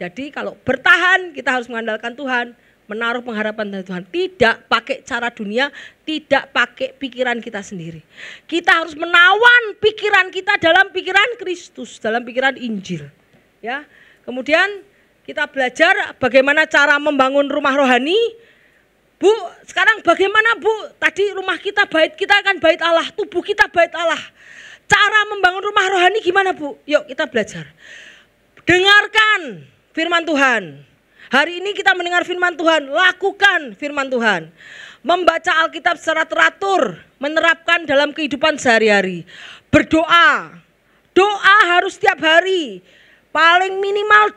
Jadi kalau bertahan, kita harus mengandalkan Tuhan, menaruh pengharapan dari Tuhan, tidak pakai cara dunia, tidak pakai pikiran kita sendiri. Kita harus menawan pikiran kita dalam pikiran Kristus, dalam pikiran Injil. Ya, kemudian kita belajar bagaimana cara membangun rumah rohani. Bu, sekarang bagaimana Bu? Tadi rumah kita bait, kita akan bait Allah, tubuh kita bait Allah. Cara membangun rumah rohani gimana Bu? Yuk kita belajar. Dengarkan firman Tuhan. Hari ini kita mendengar firman Tuhan, lakukan firman Tuhan. Membaca Alkitab secara teratur, menerapkan dalam kehidupan sehari-hari. Berdoa, doa harus setiap hari. Paling minimal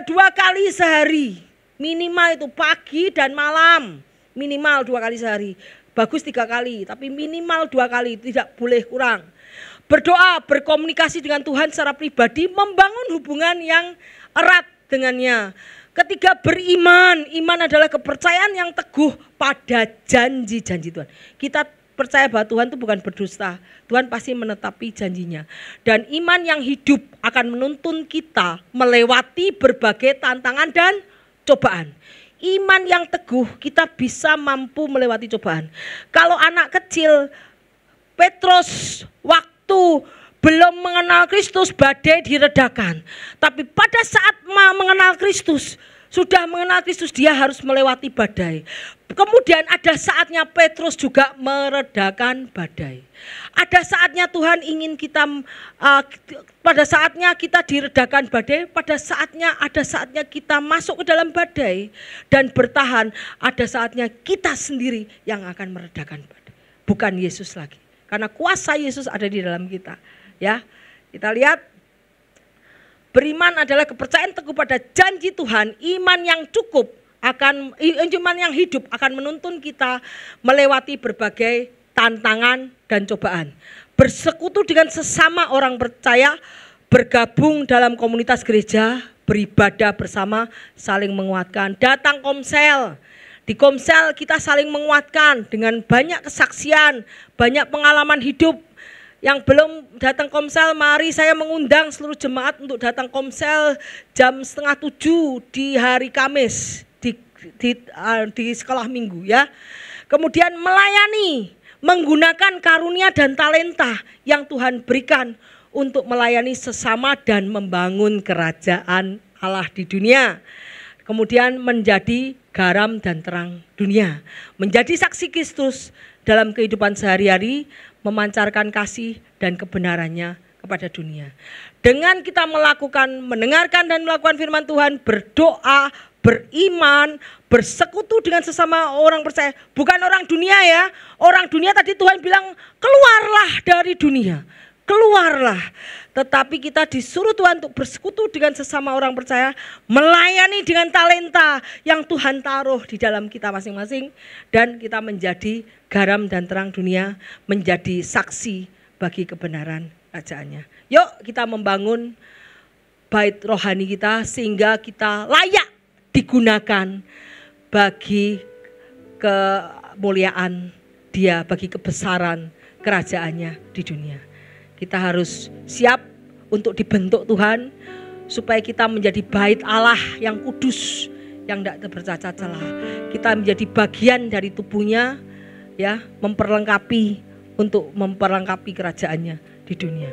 dua kali sehari. Minimal itu pagi dan malam. Minimal 2 kali sehari. Bagus 3 kali, tapi minimal 2 kali, tidak boleh kurang. Berdoa, berkomunikasi dengan Tuhan secara pribadi, membangun hubungan yang erat dengannya. Ketiga, beriman. Iman adalah kepercayaan yang teguh pada janji-janji Tuhan. Kita percaya bahwa Tuhan itu bukan berdusta. Tuhan pasti menetapi janjinya. Dan iman yang hidup akan menuntun kita melewati berbagai tantangan dan cobaan. Iman yang teguh kita bisa mampu melewati cobaan. Kalau anak kecil, Petrus waktu belum mengenal Kristus, badai diredakan. Tapi pada saat mengenal Kristus, sudah mengenal Kristus, dia harus melewati badai. Kemudian ada saatnya Petrus juga meredakan badai. Ada saatnya Tuhan ingin kita, pada saatnya kita diredakan badai, pada saatnya ada saatnya kita masuk ke dalam badai dan bertahan. Ada saatnya kita sendiri yang akan meredakan badai, bukan Yesus lagi. Karena kuasa Yesus ada di dalam kita. Ya, kita lihat. Beriman adalah kepercayaan teguh pada janji Tuhan. Iman yang hidup akan menuntun kita melewati berbagai tantangan dan cobaan. Bersekutu dengan sesama orang percaya, bergabung dalam komunitas gereja, beribadah bersama, saling menguatkan. Datang komsel. Di komsel kita saling menguatkan dengan banyak kesaksian, banyak pengalaman hidup. Yang belum datang komsel, mari saya mengundang seluruh jemaat untuk datang komsel jam 6:30 di hari Kamis di sekolah minggu ya. Kemudian melayani, menggunakan karunia dan talenta yang Tuhan berikan untuk melayani sesama dan membangun kerajaan Allah di dunia. Kemudian menjadi garam dan terang dunia, menjadi saksi Kristus dalam kehidupan sehari-hari, memancarkan kasih dan kebenarannya kepada dunia. Dengan kita mendengarkan dan melakukan firman Tuhan, berdoa, beriman, bersekutu dengan sesama orang percaya. Bukan orang dunia ya. Orang dunia tadi Tuhan bilang, keluarlah dari dunia. Keluarlah. Tetapi kita disuruh Tuhan untuk bersekutu dengan sesama orang percaya, melayani dengan talenta yang Tuhan taruh di dalam kita masing-masing, dan kita menjadi garam dan terang dunia, menjadi saksi bagi kebenaran kerajaannya. Yuk kita membangun bait rohani kita sehingga kita layak digunakan bagi kemuliaan Dia, bagi kebesaran kerajaannya di dunia. Kita harus siap untuk dibentuk Tuhan supaya kita menjadi bait Allah yang kudus, yang tidak bercacat celah. Kita menjadi bagian dari tubuhnya, ya, memperlengkapi kerajaannya di dunia.